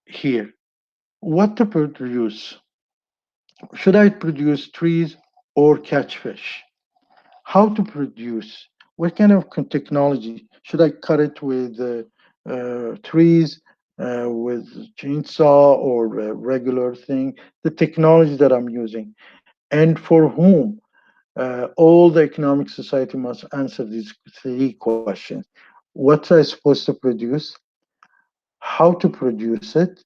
here: what to produce? Should I produce trees or catch fish? How to produce, what kind of technology should I cut it with trees, with chainsaw or a regular thing, the technology that I'm using, and for whom. All the economic society must answer these three questions: what I supposed to produce, how to produce it,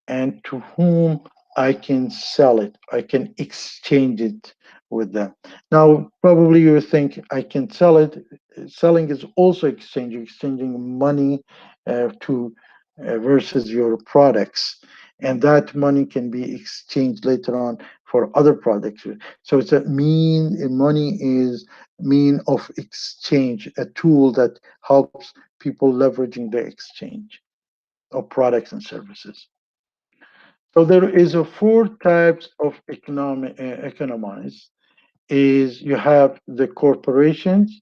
and to whom I can sell it. I can exchange it with them. Now, probably you think I can sell it. Selling is also exchanging money to versus your products, and that money can be exchanged later on for other products. So it's a mean. Money is mean of exchange, a tool that helps people leveraging the exchange of products and services. So there is a four types of economies. Is you have the corporations,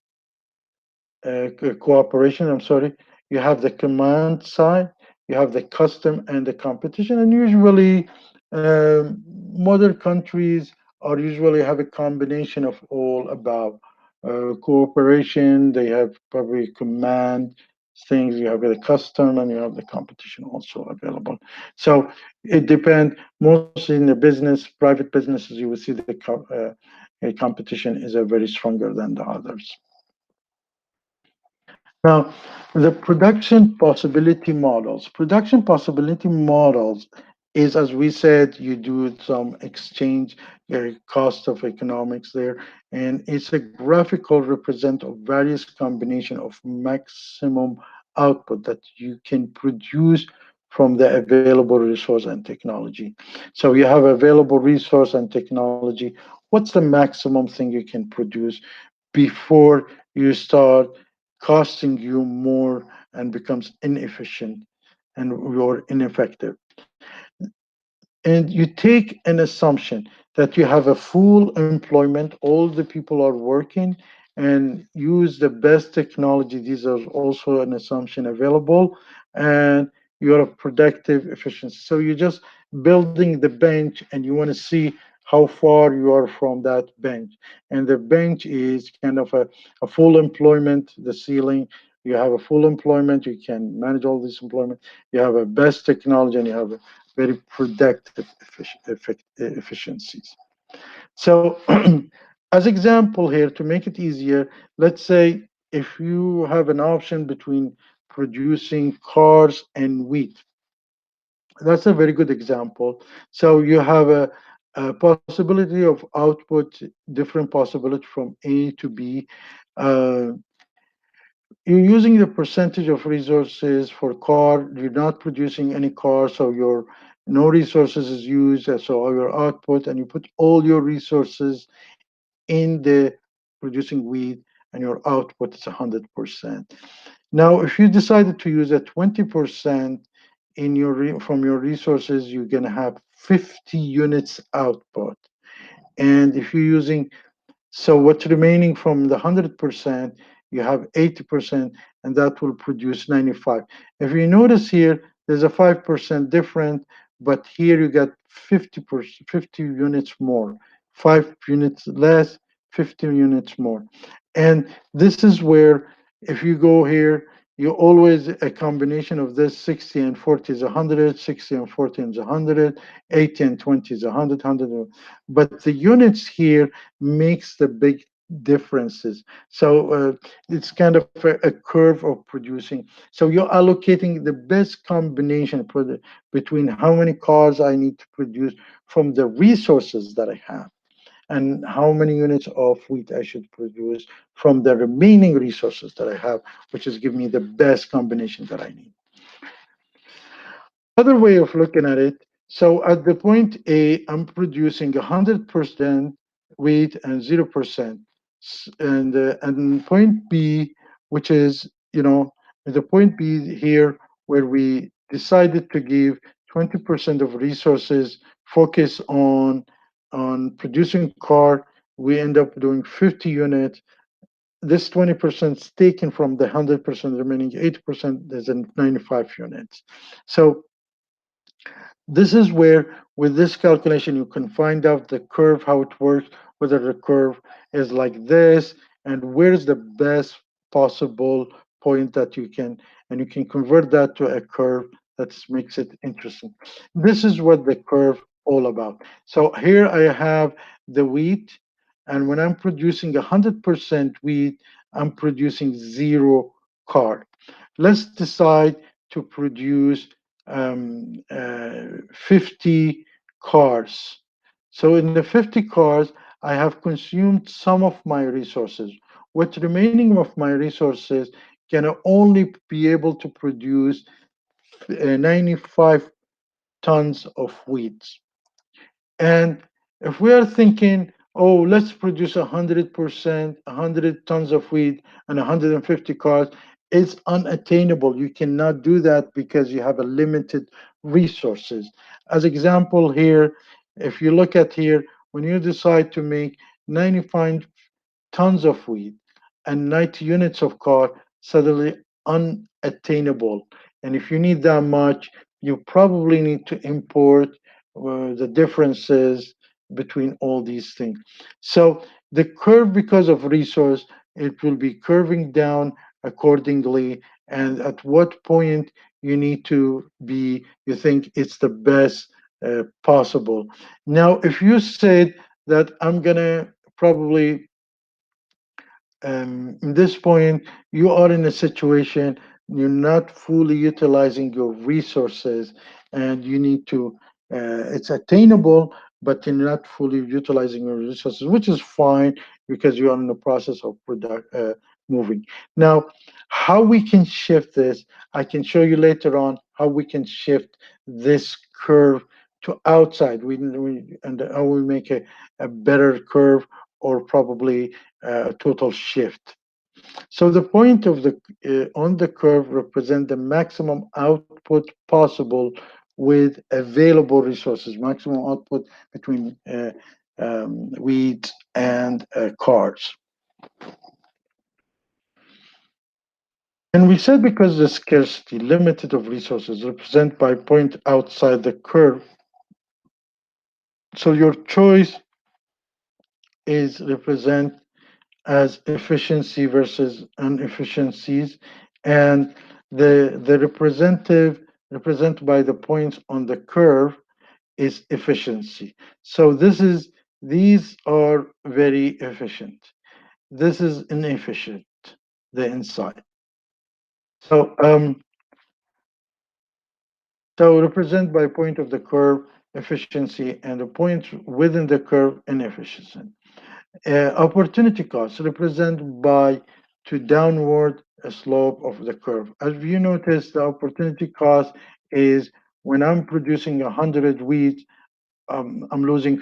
cooperation. I'm sorry. You have the command side. You have the custom and the competition. And usually, modern countries are usually have a combination of all about cooperation. They have probably command things. You have the custom and you have the competition also available. So it depends. Mostly in the business, private businesses, you will see the competition is a very stronger than the others. Now, the production possibility models. Production possibility models is, as we said, you do some exchange, cost of economics there, and it's a graphical represent of various combination of maximum output that you can produce from the available resource and technology. So you have available resource and technology. What's the maximum thing you can produce before you start costing you more and becomes inefficient and you're ineffective? And you take an assumption that you have a full employment, all the people are working, and use the best technology. These are also an assumption available, and you're a productive efficiency. So you're just building the bench and you want to see how far you are from that bench. And the bench is kind of a full employment, the ceiling. You have a full employment, you can manage all this employment, you have a best technology, and you have a very productive efficiencies. So, as example here, to make it easier, let's say if you have an option between producing cars and wheat, that's a very good example. So you have a possibility of output, different possibility from A to B. Uh, you're using the percentage of resources for car. You're not producing any car, so your no resources is used, so all your output, and you put all your resources in the producing wheat, and your output is 100%. Now, if you decided to use a 20% in your from your resources, you're gonna have 50 units output. And if you're using, so what's remaining from the 100%, you have 80%, and that will produce 95. If you notice here, there's a 5% difference, but here you got 50%, 50 units more, 5 units less, 50 units more. And this is where, if you go here, you always a combination of this 60 and 40 is 100, 60 and 40 is 100, 80 and 20 is 100, 100. But the units here makes the big differences. So it's kind of a curve of producing. So you're allocating the best combination for between how many cars I need to produce from the resources that I have and how many units of wheat I should produce from the remaining resources that I have, which is giving me the best combination that I need. Other way of looking at it, so at the point A, I'm producing 100% wheat and 0%. And point B, which is, the point B here, where we decided to give 20% of resources focus on producing car, we end up doing 50 units. This 20% is taken from the 100%, remaining 80%, there's a 95 units. So this is where, with this calculation, you can find out the curve, how it works, whether the curve is like this, and where's the best possible point that you can, and you can convert that to a curve that makes it interesting. This is what the curve all about. So here I have the wheat, and when I'm producing 100% wheat, I'm producing zero carb. Let's decide to produce 50 cars. So in the 50 cars, I have consumed some of my resources. What's remaining of my resources can only be able to produce 95 tons of wheat. And if we are thinking, oh, let's produce 100%, 100 tons of wheat and 150 cars, it's unattainable. You cannot do that because you have a limited resources. As example here, if you look at here, when you decide to make 95 tons of wheat and 90 units of car, suddenly unattainable. And if you need that much, you probably need to import the differences between all these things. So the curve, because of resource, it will be curving down accordingly. And at what point you need to be, you think it's the best possible. Now, if you said that I'm gonna probably in this point, you are in a situation you're not fully utilizing your resources, and you need to It's attainable, but you're not fully utilizing your resources, which is fine because you are in the process of moving. Now, how we can shift this, I can show you later on how we can shift this curve to outside. And how we make a better curve, or probably a total shift. So the point of the on the curve represent the maximum output possible with available resources, maximum output between wheat and cars. And we said because the scarcity, limited of resources, represent by point outside the curve. So your choice is represent as efficiency versus inefficiencies, and the represented by the points on the curve is efficiency. So these are very efficient. This is inefficient, the inside. So represent by point of the curve efficiency, and the point within the curve inefficiency. Opportunity costs represent by to downward slope of the curve. As you notice, the opportunity cost is when I'm producing 100 wheat, I'm losing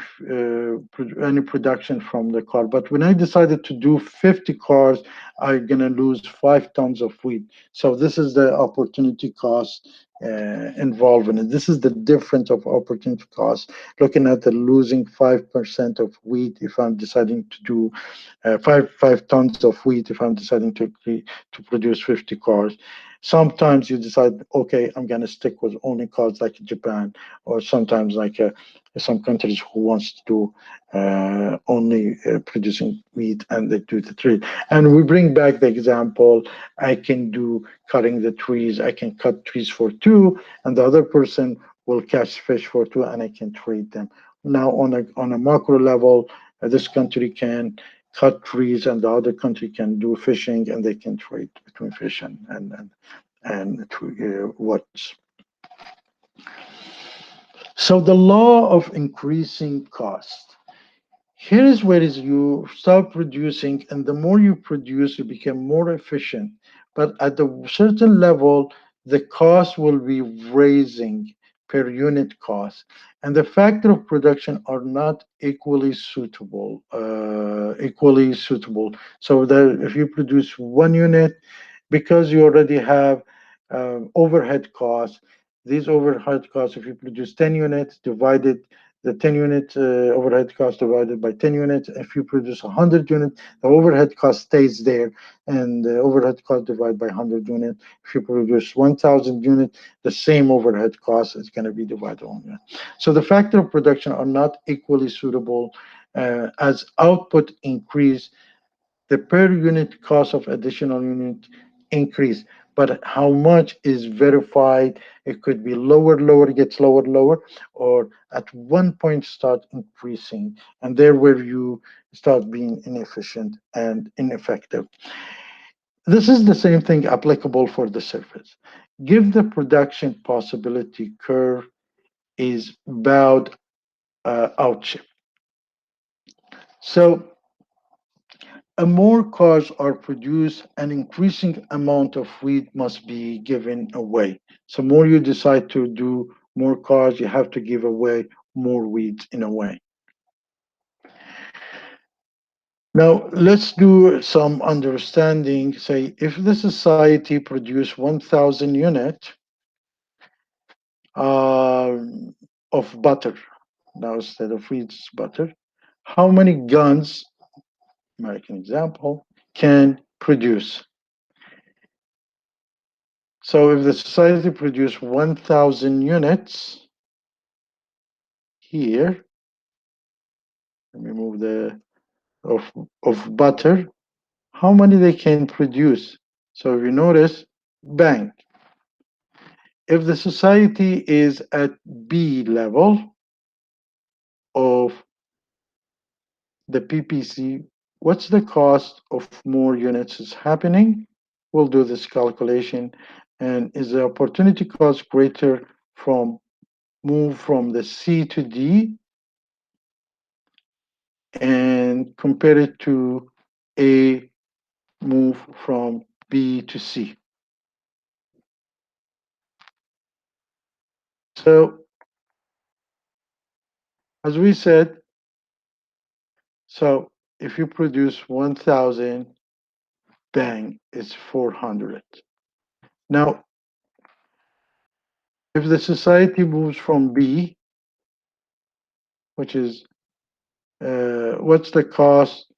any production from the car. But when I decided to do 50 cars, I'm gonna lose 5 tons of wheat. So this is the opportunity cost involved in it. This is the difference of opportunity cost. Looking at the losing 5% of wheat if I'm deciding to do five tons of wheat if I'm deciding to produce 50 cars. Sometimes you decide, okay, I'm gonna stick with only cars like Japan, or sometimes like some countries who wants to do only producing wheat, and they do the trade. And we bring back the example, I can do cutting the trees, I can cut trees for two, and the other person will catch fish for two, and I can trade them. Now on a macro level, this country can cut trees, and the other country can do fishing, and they can trade between fish and what. So the law of increasing cost. Here is where is you start producing, and the more you produce, you become more efficient. But at a certain level, the cost will be raising per unit cost, and the factor of production are not equally suitable. So that if you produce 1 unit, because you already have overhead costs. These overhead costs, if you produce 10 units, divided the 10 unit overhead cost divided by 10 units. If you produce 100 units, the overhead cost stays there, and the overhead cost divided by 100 units. If you produce 1,000 units, the same overhead cost is going to be divided on that. So the factor of production are not equally suitable. As output increase, the per unit cost of additional unit increase, but how much is verified? It could be lower, gets lower, or at one point start increasing, and there where you start being inefficient and ineffective. This is the same thing applicable for the surface. Give the production possibility curve is bowed out shape. So more cars are produced, an increasing amount of wheat must be given away. So more you decide to do more cars, you have to give away more wheat in a way. Now let's do some understanding. Say if the society produce 1,000 units uh, of butter, now instead of wheat, it's butter. How many guns, American example, can produce? So if the society produced 1,000 units here, let me move the of butter, how many they can produce? So if you notice, bang. If the society is at B level of the PPC, what's the cost of more units is happening? We'll do this calculation. And is the opportunity cost greater from move from the C to D and compare it to A move from B to C. So as we said, so if you produce 1,000, bang, it's 400. Now, if the society moves from B, which is what's the cost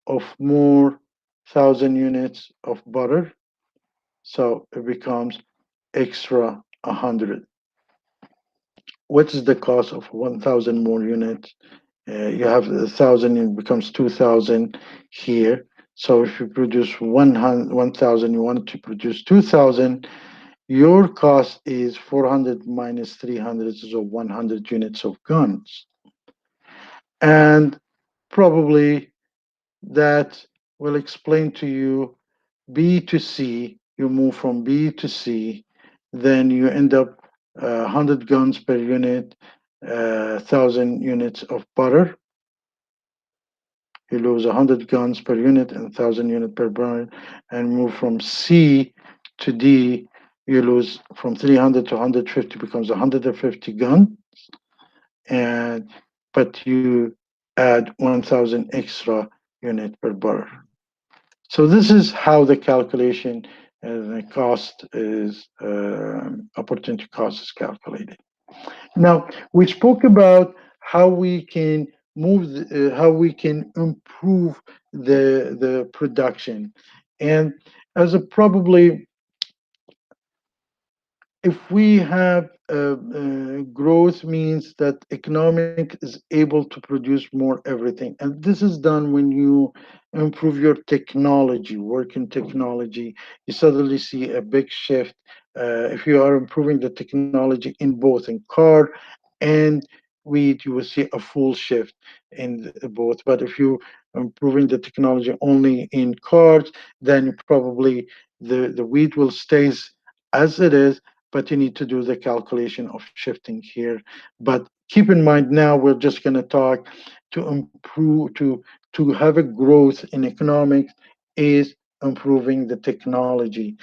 of more 1,000 units of butter? So it becomes extra 100. What is the cost of 1,000 more units? You have 1,000, it becomes 2,000 here. So if you produce 1,000, you want to produce 2,000, your cost is 400 minus 300, so 100 units of guns. And probably that will explain to you B to C, you move from B to C, then you end up 100 guns per unit, 1,000 units of butter. You lose 100 guns per unit and 1,000 unit per butter, and move from C to D, you lose from 300 to 150 becomes 150 gun, and but you add 1,000 extra unit per butter. So this is how the calculation and the cost is opportunity cost is calculated. Now we spoke about how we can how we can improve the production, and as a probably if we have growth means that economic is able to produce more everything, and this is done when you improve your technology, work in technology, you suddenly see a big shift. If you are improving the technology in both in car and wheat, you will see a full shift in both. But if you improving the technology only in cars, then probably the wheat will stays as it is, but you need to do the calculation of shifting here. But keep in mind now we're just going to talk to improve to have a growth in economics is improving the technology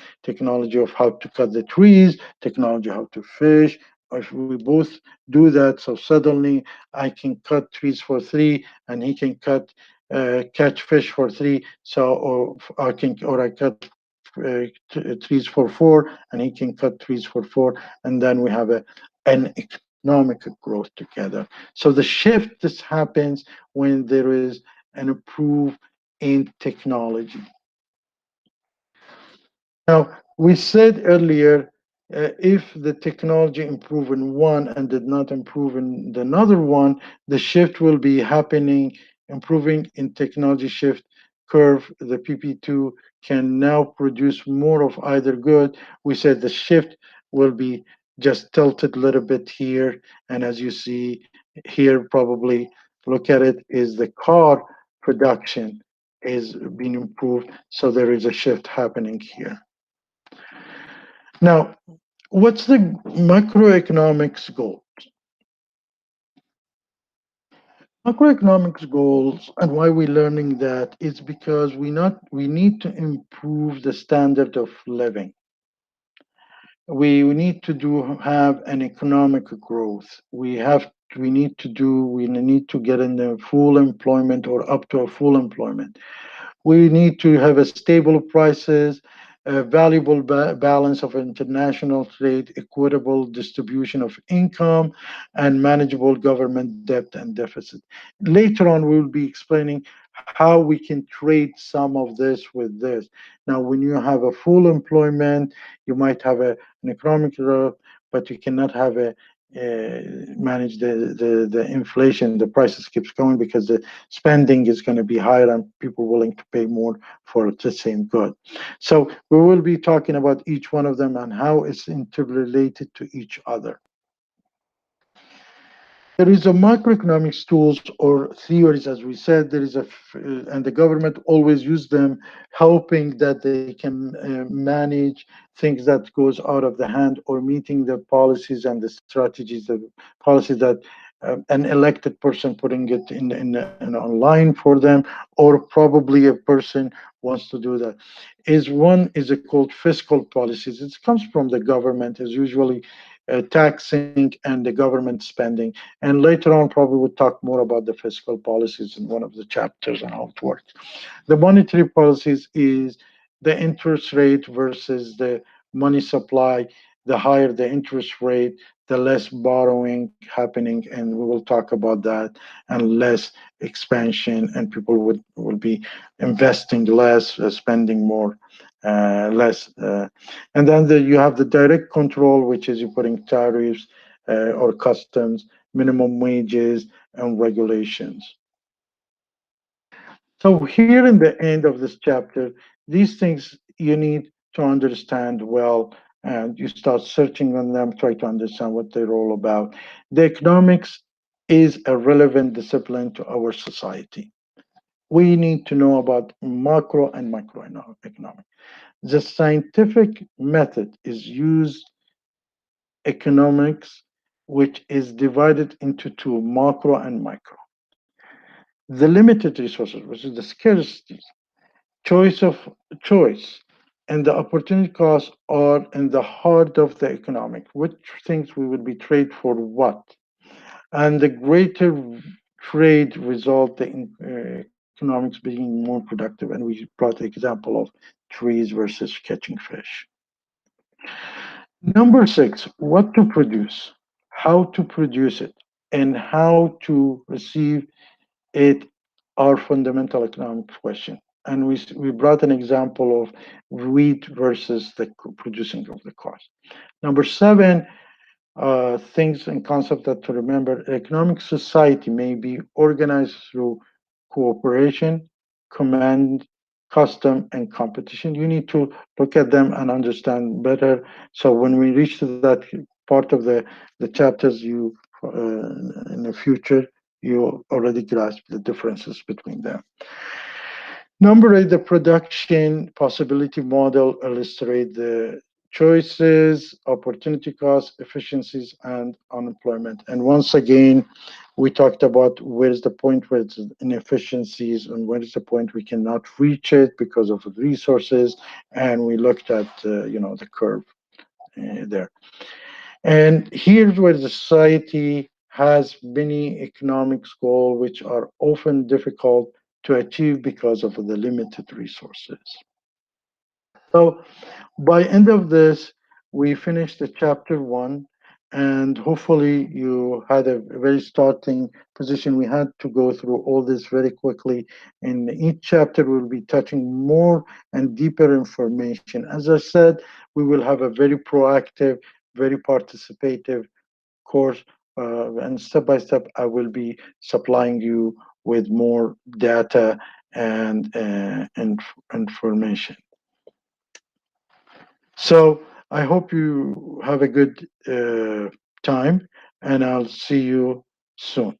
of how to cut the trees, technology how to fish. If we both do that, so suddenly I can cut trees for three and he can cut catch fish for three, so or I cut trees for four and he can cut trees for four, and then we have an economic growth together. So the shift this happens when there is an improve in technology. Now, we said earlier, if the technology improved in one and did not improve in the another one, the shift will be happening, improving in technology shift curve. The PP2 can now produce more of either good. We said the shift will be just tilted a little bit here. And as you see here, probably look at it, is the car production is being improved. So there is a shift happening here. Now, what's the macroeconomics goal? Macroeconomics goals and why we're learning that is because we need to improve the standard of living. We need to have an economic growth. We need to get in the full employment or up to a full employment. We need to have a stable prices, a valuable balance of international trade, equitable distribution of income, and manageable government debt and deficit. Later on, we will be explaining how we can trade some of this with this. Now, when you have a full employment, you might have an economic growth, but you cannot have a manage the inflation. The prices keeps going because the spending is going to be higher and people willing to pay more for the same good. So we will be talking about each one of them and how it's interrelated to each other. There is a macroeconomics tools or theories, as we said. There is and the government always use them, hoping that they can manage things that goes out of the hand, or meeting the policies and the strategies, the policies that an elected person putting it in online for them, or probably a person wants to do that. Is one is a called fiscal policies. It comes from the government. Is usually taxing and the government spending. And later on, probably we'll talk more about the fiscal policies in one of the chapters and how it works. The monetary policies is the interest rate versus the money supply. The higher the interest rate, the less borrowing happening, and we will talk about that, and less expansion, and people will be investing less, spending more, less. And then you have the direct control, which is you putting tariffs or customs, minimum wages, and regulations. So here in the end of this chapter, these things you need to understand well, and you start searching on them, try to understand what they're all about. The economics is a relevant discipline to our society. We need to know about macro and microeconomic. The scientific method is used economics, which is divided into two, macro and micro. The limited resources, which is the scarcity, choice of choice, and the opportunity costs are in the heart of the economic. Which things we would be trade for what? And the greater trade result in economics being more productive. And we brought the example of trees versus catching fish. Number six, what to produce, how to produce it, and how to receive it are fundamental economic question. And we brought an example of wheat versus the producing of the cost. Number seven, things and concepts that to remember: economic society may be organized through cooperation, command, custom, and competition. You need to look at them and understand better. So when we reach to that part of the chapters, you in the future, you already grasp the differences between them. Number eight, the production possibility model illustrate the choices, opportunity costs, efficiencies, and unemployment. And once again, we talked about where is the point where it's inefficiencies and where is the point we cannot reach it because of resources. And we looked at the curve there. And here's where the society has many economics goals which are often difficult to achieve because of the limited resources. So by end of this, we finished the chapter one, and hopefully you had a very starting position. We had to go through all this very quickly. In each chapter, we'll be touching more and deeper information. As I said, we will have a very proactive, very participative course, and step by step, I will be supplying you with more data and information. So I hope you have a good time, and I'll see you soon.